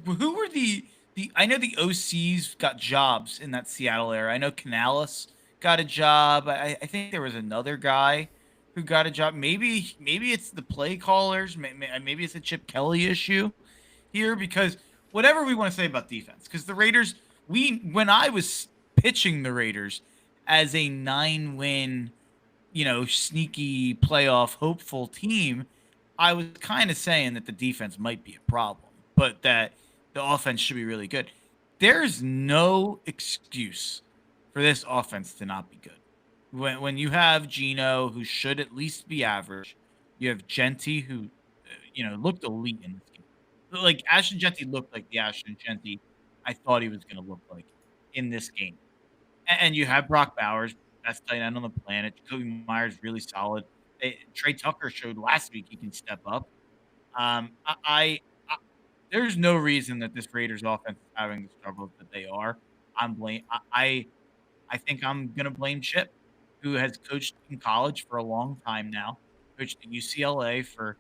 who were the I know the OCs got jobs in that Seattle era. I know Canales got a job. I think there was another guy who got a job. Maybe it's the play callers. Maybe it's a Chip Kelly issue here, because whatever we want to say about defense, because the Raiders, when I was pitching the Raiders as a 9-win, sneaky playoff hopeful team, I was kind of saying that the defense might be a problem, but that the offense should be really good. There's no excuse for this offense to not be good. When you have Geno, who should at least be average, you have Genty, who, looked elite in this game. Like, Ashton Genty looked like the Ashton Genty I thought he was going to look like in this game. And you have Brock Bowers, best tight end on the planet. Jacoby Myers, really solid. Trey Tucker showed last week he can step up. There's no reason that this Raiders offense is having the struggles that they are. I think I'm gonna blame Chip, who has coached in college for a long time now, coached at UCLA for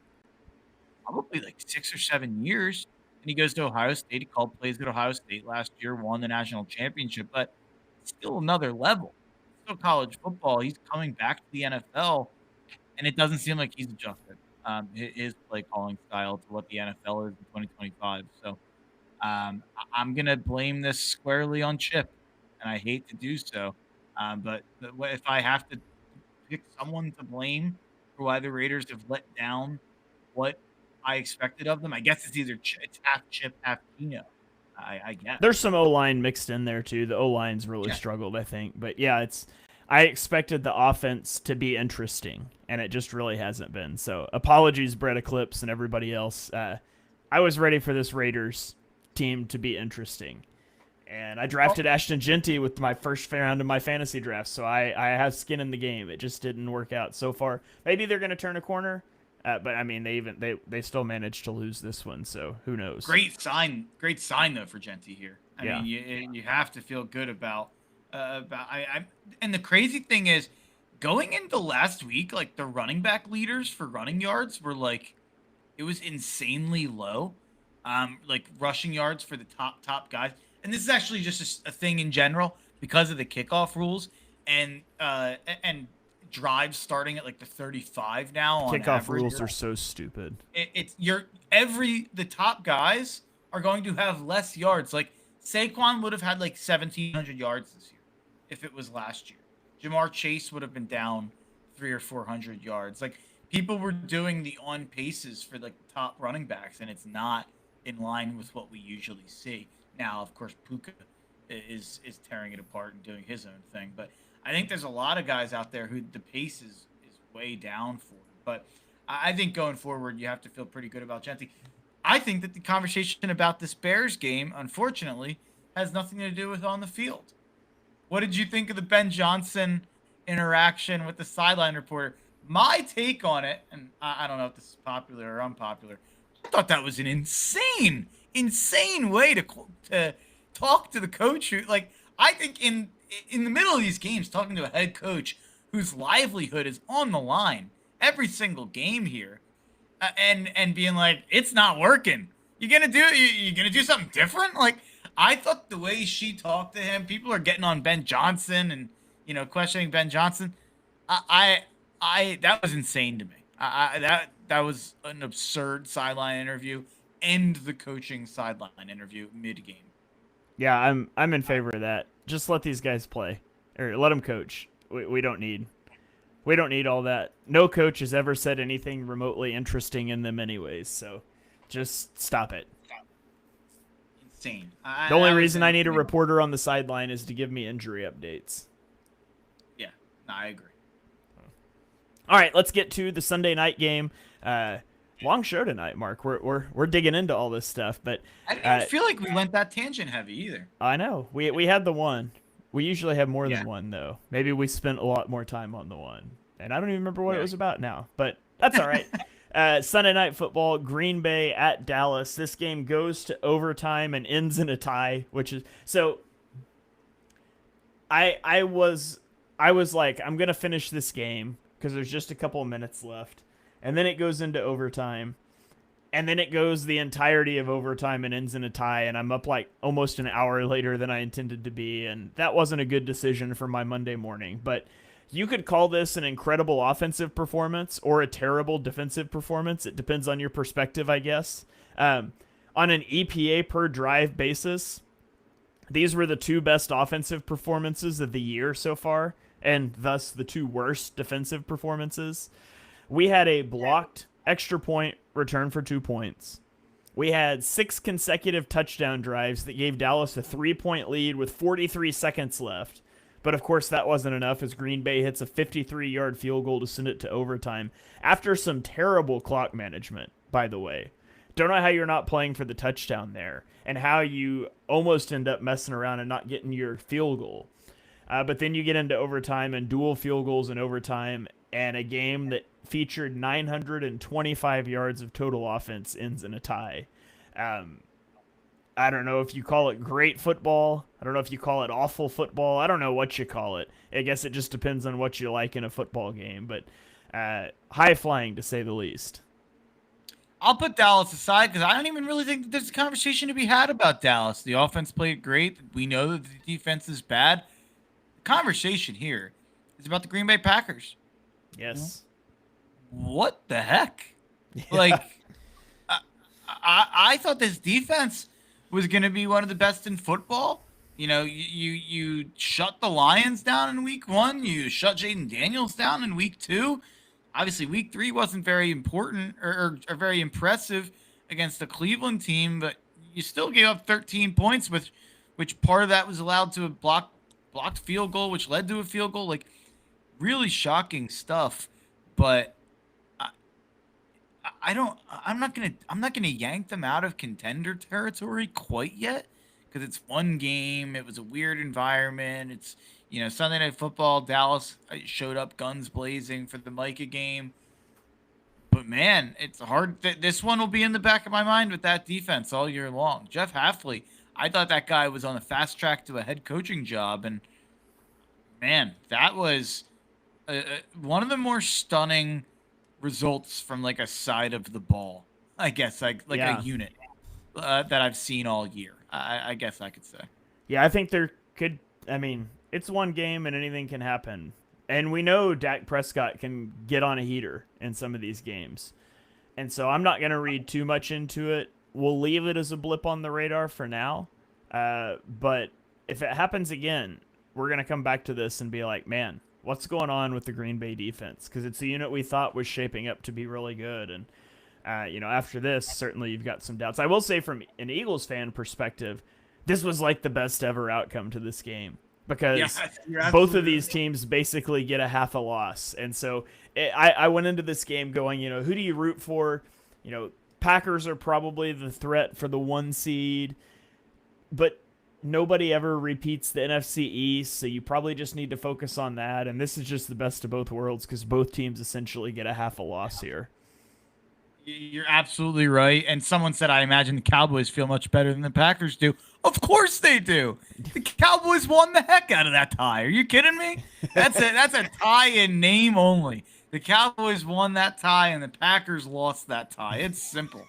probably like 6 or 7 years, and he goes to Ohio State. He called plays at Ohio State last year, won the national championship, but it's still another level. It's still college football. He's coming back to the NFL, and it doesn't seem like he's adjusted his play calling style to what the NFL is in 2025. So I'm going to blame this squarely on Chip, and I hate to do so. But if I have to pick someone to blame for why the Raiders have let down what I expected of them, I guess it's either it's half Chip, half Geno. I guess. There's some O-line mixed in there, too. The O-line's really struggled, I think. But, yeah, I expected the offense to be interesting, and it just really hasn't been. So apologies, Brett Eclipse and everybody else. I was ready for this Raiders team to be interesting. And I drafted Ashton Genty with my first round of my fantasy draft, so I have skin in the game. It just didn't work out so far. Maybe they're going to turn a corner, but I mean they still managed to lose this one, so who knows? Great sign though for Genty here. I mean, you have to feel good about and the crazy thing is, going into last week, like the running back leaders for running yards were like, it was insanely low, like rushing yards for the top guys. And this is actually just a thing in general because of the kickoff rules and drives starting at like the 35 now. On Kickoff average. rules are so stupid. The top guys are going to have less yards. Like Saquon would have had like 1,700 yards this year if it was last year. Jamar Chase would have been down 300 or 400 yards. Like people were doing the on paces for like top running backs, and it's not in line with what we usually see. Now, of course, Puka is tearing it apart and doing his own thing. But I think there's a lot of guys out there who the pace is way down for. But I think going forward, you have to feel pretty good about Genty. I think that the conversation about this Bears game, unfortunately, has nothing to do with on the field. What did you think of the Ben Johnson interaction with the sideline reporter? My take on it, and I don't know if this is popular or unpopular, I thought that was an insane way to talk to the coach. Who, like, I think in the middle of these games, talking to a head coach whose livelihood is on the line every single game here, and being like, it's not working. You're gonna do something different? Like, I thought the way she talked to him, people are getting on Ben Johnson and questioning Ben Johnson. I that was insane to me. That was an absurd sideline interview. End the coaching sideline interview mid-game. Yeah, I'm in favor of that. Just let these guys play, or let them coach. We don't need all that. No coach has ever said anything remotely interesting in them, anyways. So, just stop it. Insane. The only reason I need a reporter on the sideline is to give me injury updates. Yeah, no, I agree. All right, let's get to the Sunday night game. Long show tonight, Mark. We're digging into all this stuff, but I didn't feel like we went that tangent heavy either. I know we had the one. We usually have more than one though. Maybe we spent a lot more time on the one, and I don't even remember what it was about now. But that's all right. Sunday night football, Green Bay at Dallas. This game goes to overtime and ends in a tie, which is so. I was like, I'm gonna finish this game because there's just a couple of minutes left. And then it goes into overtime. And then it goes the entirety of overtime and ends in a tie. And I'm up like almost an hour later than I intended to be. And that wasn't a good decision for my Monday morning. But you could call this an incredible offensive performance or a terrible defensive performance. It depends on your perspective, I guess. On an EPA per drive basis, these were the two best offensive performances of the year so far. And thus the two worst defensive performances. We had a blocked extra point return for 2 points. We had 6 consecutive touchdown drives that gave Dallas a 3-point lead with 43 seconds left. But of course that wasn't enough as Green Bay hits a 53-yard field goal to send it to overtime after some terrible clock management, by the way. Don't know how you're not playing for the touchdown there and how you almost end up messing around and not getting your field goal. But then you get into overtime and dual field goals in overtime, and a game that featured 925 yards of total offense ends in a tie. I don't know if you call it great football. I don't know if you call it awful football. I don't know what you call it. I guess it just depends on what you like in a football game. But high flying, to say the least. I'll put Dallas aside because I don't even really think that there's a conversation to be had about Dallas. The offense played great. We know that the defense is bad. The conversation here is about the Green Bay Packers. Yes. What the heck? Yeah. Like, I thought this defense was going to be one of the best in football. You shut the Lions down in week 1. You shut Jaden Daniels down in week 2. Obviously, week 3 wasn't very important or very impressive against the Cleveland team, but you still gave up 13 points, which part of that was allowed to a blocked field goal, which led to a field goal. Like, really shocking stuff. But I'm not gonna yank them out of contender territory quite yet, because it's one game. It was a weird environment. It's, Sunday Night Football. Dallas showed up guns blazing for the Micah game. But man, it's hard. This one will be in the back of my mind with that defense all year long. Jeff Hafley, I thought that guy was on a fast track to a head coaching job, and man, that was one of the more stunning results from like a side of the ball, I guess, like Yeah. a unit that I've seen all year. I guess I could say. Yeah, I think there could. I mean, it's one game and anything can happen. And we know Dak Prescott can get on a heater in some of these games. And so I'm not going to read too much into it. We'll leave it as a blip on the radar for now. But if it happens again, we're going to come back to this and be like, man, what's going on with the Green Bay defense? Because it's a unit we thought was shaping up to be really good. And, after this, certainly you've got some doubts. I will say from an Eagles fan perspective, this was like the best ever outcome to this game. Because both of these teams basically get a half a loss. And so I went into this game going, who do you root for? Packers are probably the threat for the 1 seed. But nobody ever repeats the NFC East, so you probably just need to focus on that. And this is just the best of both worlds because both teams essentially get a half a loss here. You're absolutely right. And someone said, I imagine the Cowboys feel much better than the Packers do. Of course they do. The Cowboys won the heck out of that tie. Are you kidding me? That's a tie in name only. The Cowboys won that tie and the Packers lost that tie. It's simple.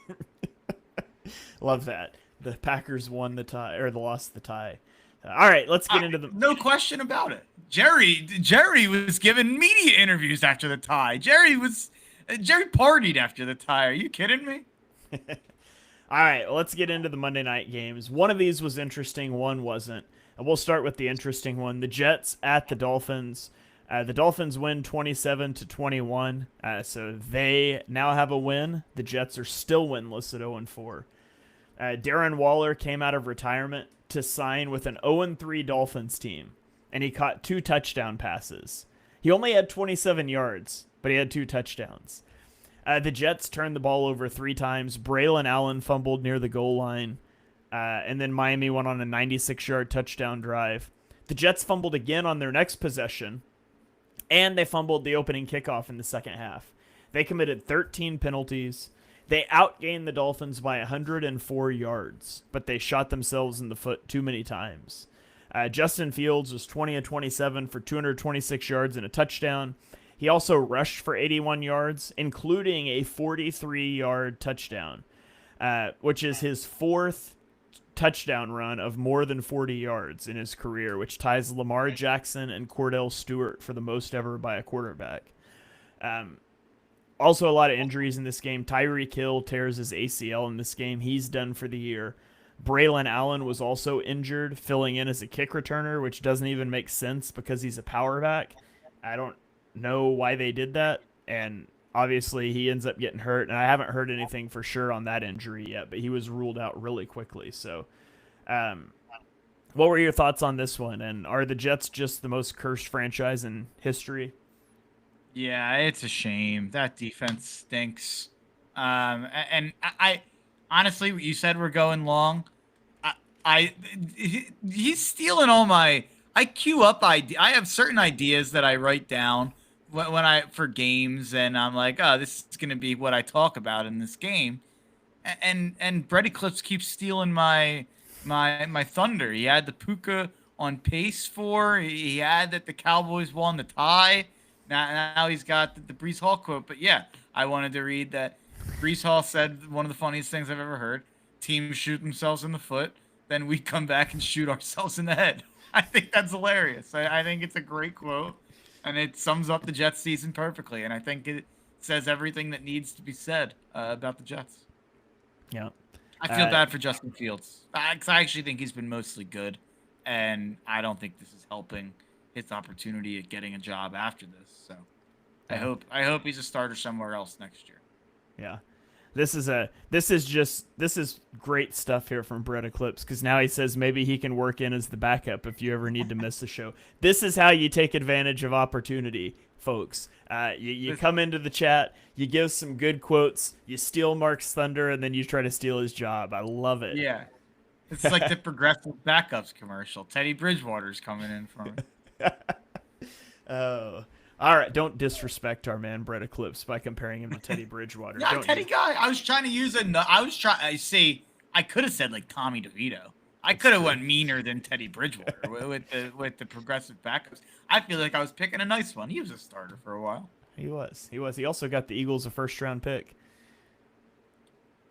Love that. The Packers won the tie or lost the tie. All right, let's get into the. No question about it. Jerry was giving media interviews after the tie. Jerry partied after the tie. Are you kidding me? All right, well, let's get into the Monday night games. One of these was interesting, one wasn't. And we'll start with the interesting one. The Jets at the Dolphins. The Dolphins win 27-21, so they now have a win. The Jets are still winless at 0-4. Darren Waller came out of retirement to sign with an 0-3 Dolphins team, and he caught 2 touchdown passes. He only had 27 yards, but he had 2 touchdowns. The Jets turned the ball over 3 times. Braylon Allen fumbled near the goal line, and then Miami went on a 96-yard touchdown drive. The Jets fumbled again on their next possession, and they fumbled the opening kickoff in the second half. They committed 13 penalties. They outgained the Dolphins by 104 yards, but they shot themselves in the foot too many times. Justin Fields was 20-27 for 226 yards and a touchdown. He also rushed for 81 yards, including a 43-yard touchdown, which is his 4th touchdown run of more than 40 yards in his career, which ties Lamar Jackson and Cordell Stewart for the most ever by a quarterback. Also, a lot of injuries in this game. Tyreek Hill tears his ACL in this game. He's done for the year. Braylon Allen was also injured, filling in as a kick returner, which doesn't even make sense because he's a power back. I don't know why they did that, and obviously he ends up getting hurt, and I haven't heard anything for sure on that injury yet, but he was ruled out really quickly. So what were your thoughts on this one, and are the Jets just the most cursed franchise in history? Yeah, it's a shame. That defense stinks. And I honestly, you said we're going long. He's stealing all my. I queue up I have certain ideas that I write down for games, and I'm like, oh, this is gonna be what I talk about in this game. And Brett Eclipse keeps stealing my thunder. He had the Puka on pace for. He had that the Cowboys won the tie. Now he's got the Breece Hall quote. But yeah, I wanted to read that Breece Hall said one of the funniest things I've ever heard. Teams shoot themselves in the foot, then we come back and shoot ourselves in the head. I think that's hilarious. I think it's a great quote, and it sums up the Jets season perfectly. And I think it says everything that needs to be said about the Jets. Yeah. I feel bad for Justin Fields. I actually think he's been mostly good, and I don't think this is helping his opportunity at getting a job after this. So I hope he's a starter somewhere else next year. Yeah. This is great stuff here from Brett Eclipse, because now he says maybe he can work in as the backup if you ever need to miss the show. This is how you take advantage of opportunity, folks. You come into the chat, you give some good quotes, you steal Mark's thunder, and then you try to steal his job. I love it. Yeah. It's like the progressive backups commercial. Teddy Bridgewater's coming in from Oh. All right, don't disrespect our man Brett Eclipse by comparing him to Teddy Bridgewater. Yeah, Don't Teddy you? guy. I was trying to use I see. I could have said like Tommy DeVito. I could have went meaner than Teddy Bridgewater with the progressive backups. I feel like I was picking a nice one. He was a starter for a while. He was. He also got the Eagles a first-round pick.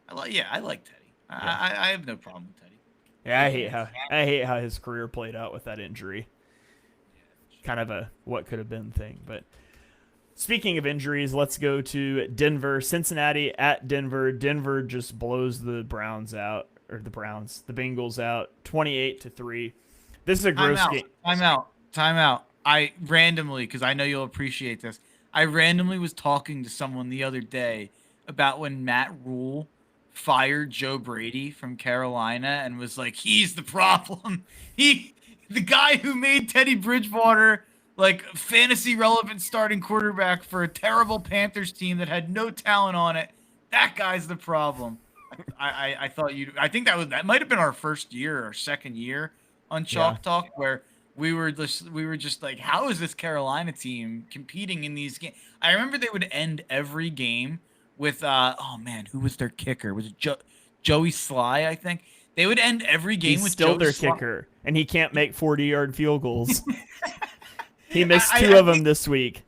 I like Teddy. Yeah. I have no problem with Teddy. Yeah, I hate how his career played out with that injury. Kind of a what could have been thing. But speaking of injuries, let's go to Denver. Cincinnati at Denver. Denver just blows the Bengals out 28-3. This is a gross game. Time out. I randomly, because I know you'll appreciate this, I randomly was talking to someone the other day about when Matt Rule fired Joe Brady from Carolina and was like, he's the problem. The guy who made Teddy Bridgewater like fantasy relevant starting quarterback for a terrible Panthers team that had no talent on it. That guy's the problem. I thought I think that might have been our first year or second year on Chalk Talk, where we were just like, how is this Carolina team competing in these games? I remember they would end every game with who was their kicker? Was it Joey Sly, I think? They would end every game He's with still Joey their Sly. kicker, and he can't make 40-yard field goals. He missed two of them this week.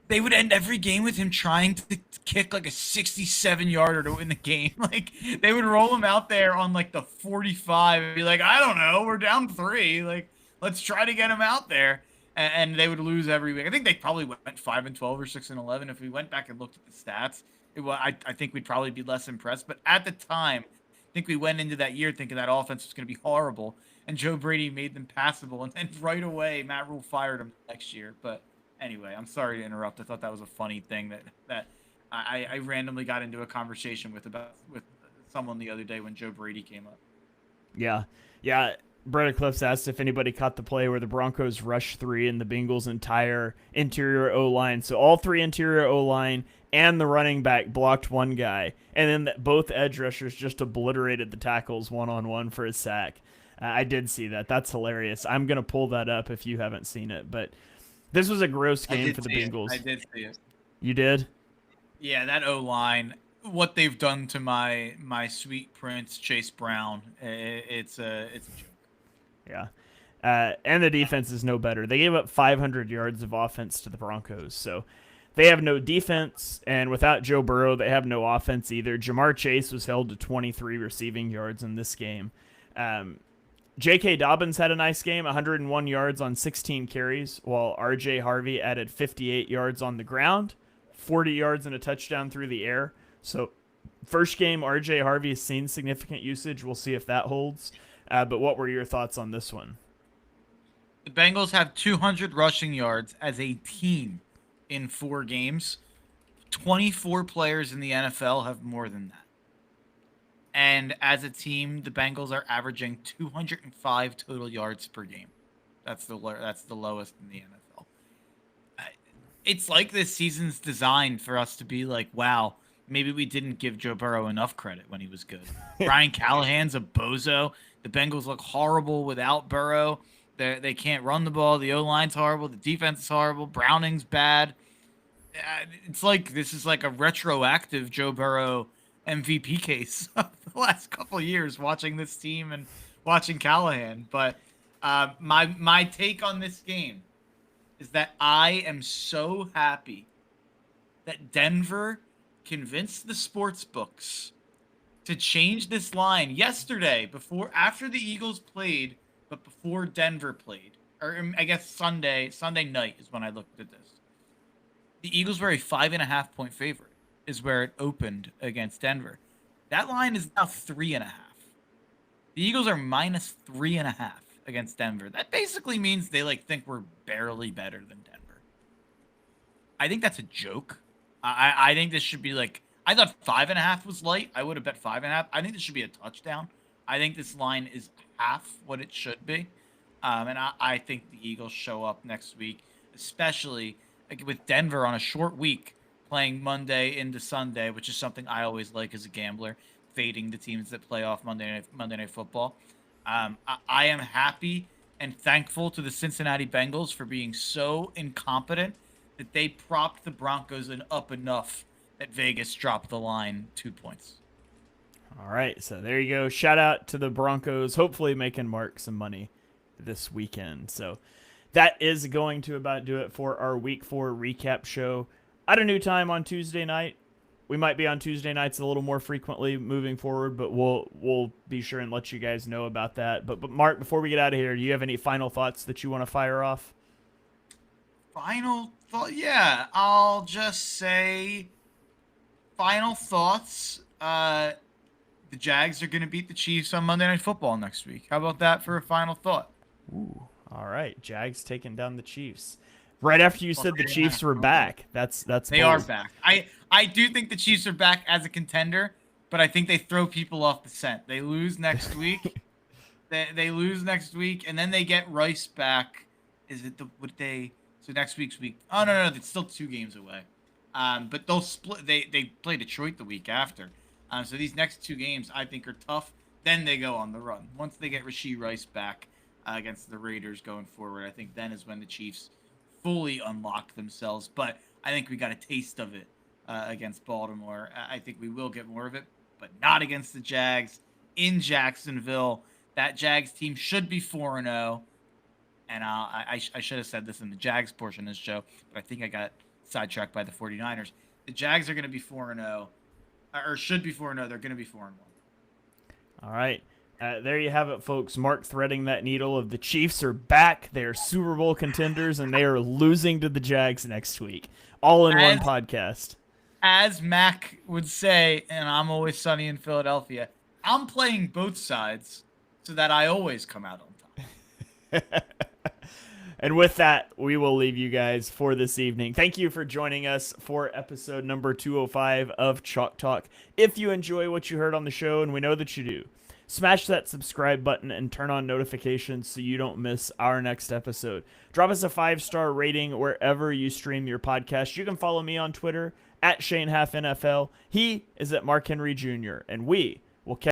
They would end every game with him trying to kick like a 67-yarder to win the game. Like, they would roll him out there on like the 45 and be like, I don't know, we're down 3. Like, let's try to get him out there. And they would lose every week. I think they probably went 5-12 or 6-11. If we went back and looked at the stats, I think we'd probably be less impressed. But at the time, I think we went into that year thinking that offense was going to be horrible, and Joe Brady made them passable, and then right away Matt Rule fired him next year. But anyway, I'm sorry to interrupt. I thought that was a funny thing that I randomly got into a conversation with someone the other day when Joe Brady came up. Yeah. Brett Eclipse asked if anybody caught the play where the Broncos rushed 3 and the Bengals' entire interior O-line. So all 3 interior O-line and the running back blocked one guy. And then both edge rushers just obliterated the tackles one-on-one for a sack. I did see that. That's hilarious. I'm going to pull that up if you haven't seen it. But this was a gross game for the Bengals. I did see it. You did? Yeah, that O-line, what they've done to my sweet prince, Chase Brown, it's a joke. Yeah. And the defense is no better. They gave up 500 yards of offense to the Broncos. So they have no defense, and without Joe Burrow, they have no offense either. Jamar Chase was held to 23 receiving yards in this game. J.K. Dobbins had a nice game, 101 yards on 16 carries, while R.J. Harvey added 58 yards on the ground, 40 yards and a touchdown through the air. So first game, R.J. Harvey has seen significant usage. We'll see if that holds. But what were your thoughts on this one? The Bengals have 200 rushing yards as a team in 4 games. 24 players in the NFL have more than that. And as a team, the Bengals are averaging 205 total yards per game. That's the lowest in the NFL. It's like this season's designed for us to be like, wow, maybe we didn't give Joe Burrow enough credit when he was good. Brian Callahan's a bozo. The Bengals look horrible without Burrow. They can't run the ball. The O-line's horrible. The defense is horrible. Browning's bad. It's like this is like a retroactive Joe Burrow MVP case of the last couple of years watching this team and watching Callahan. But my take on this game is that I am so happy that Denver convinced the sports books to change this line yesterday after the Eagles played, but before Denver played. Or I guess Sunday night is when I looked at this. The Eagles were a 5.5 point favorite, is where it opened against Denver. That line is now 3.5. The Eagles are minus 3.5 against Denver. That basically means they think we're barely better than Denver. I think that's a joke. I think this should be I thought 5.5 was light. I would have bet 5.5. I think this should be a touchdown. I think this line is half what it should be. And I think the Eagles show up next week, especially with Denver on a short week, playing Monday into Sunday, which is something I always like as a gambler, fading the teams that play off Monday Night Football. I am happy and thankful to the Cincinnati Bengals for being so incompetent that they propped the Broncos up enough that Vegas dropped the line 2 points. All right, so there you go. Shout out to the Broncos, hopefully making Mark some money this weekend. So that is going to about do it for our Week 4 recap show. At a new time on Tuesday night. We might be on Tuesday nights a little more frequently moving forward, but we'll be sure and let you guys know about that. But Mark, before we get out of here, do you have any final thoughts that you want to fire off? Final thought? Yeah, I'll just say final thoughts. The Jags are going to beat the Chiefs on Monday Night Football next week. How about that for a final thought? Ooh, all right. Jags taking down the Chiefs. Right after you said the Chiefs were back. That's they bold. are back. I do think the Chiefs are back as a contender, but I think they throw people off the scent. They lose next week. they lose next week, and then they get Rice back. Is it so next week's week? Oh no, it's still 2 games away. But they'll split. They play Detroit the week after. So these next 2 games I think are tough. Then they go on the run. Once they get Rashee Rice back against the Raiders going forward, I think then is when the Chiefs fully unlock themselves. But I think we got a taste of it against Baltimore. I think we will get more of it, but not against the Jags in Jacksonville. That Jags team should be 4-0. And I should have said this in the Jags portion of this show, but I think I got sidetracked by the 49ers. The Jags are going to be 4-0, or should be 4-0. They're going to be 4-1. All right. There you have it, folks. Mark threading that needle of the Chiefs are back. They are Super Bowl contenders, and they are losing to the Jags next week. All in one podcast. As Mac would say, and I'm always sunny in Philadelphia, I'm playing both sides so that I always come out on top. And with that, we will leave you guys for this evening. Thank you for joining us for episode number 205 of Chalk Talk. If you enjoy what you heard on the show, and we know that you do, smash that subscribe button and turn on notifications so you don't miss our next episode. Drop us a 5-star rating wherever you stream your podcast. You can follow me on Twitter at ShaneHalfNFL. He is at Mark Henry Jr. And we will catch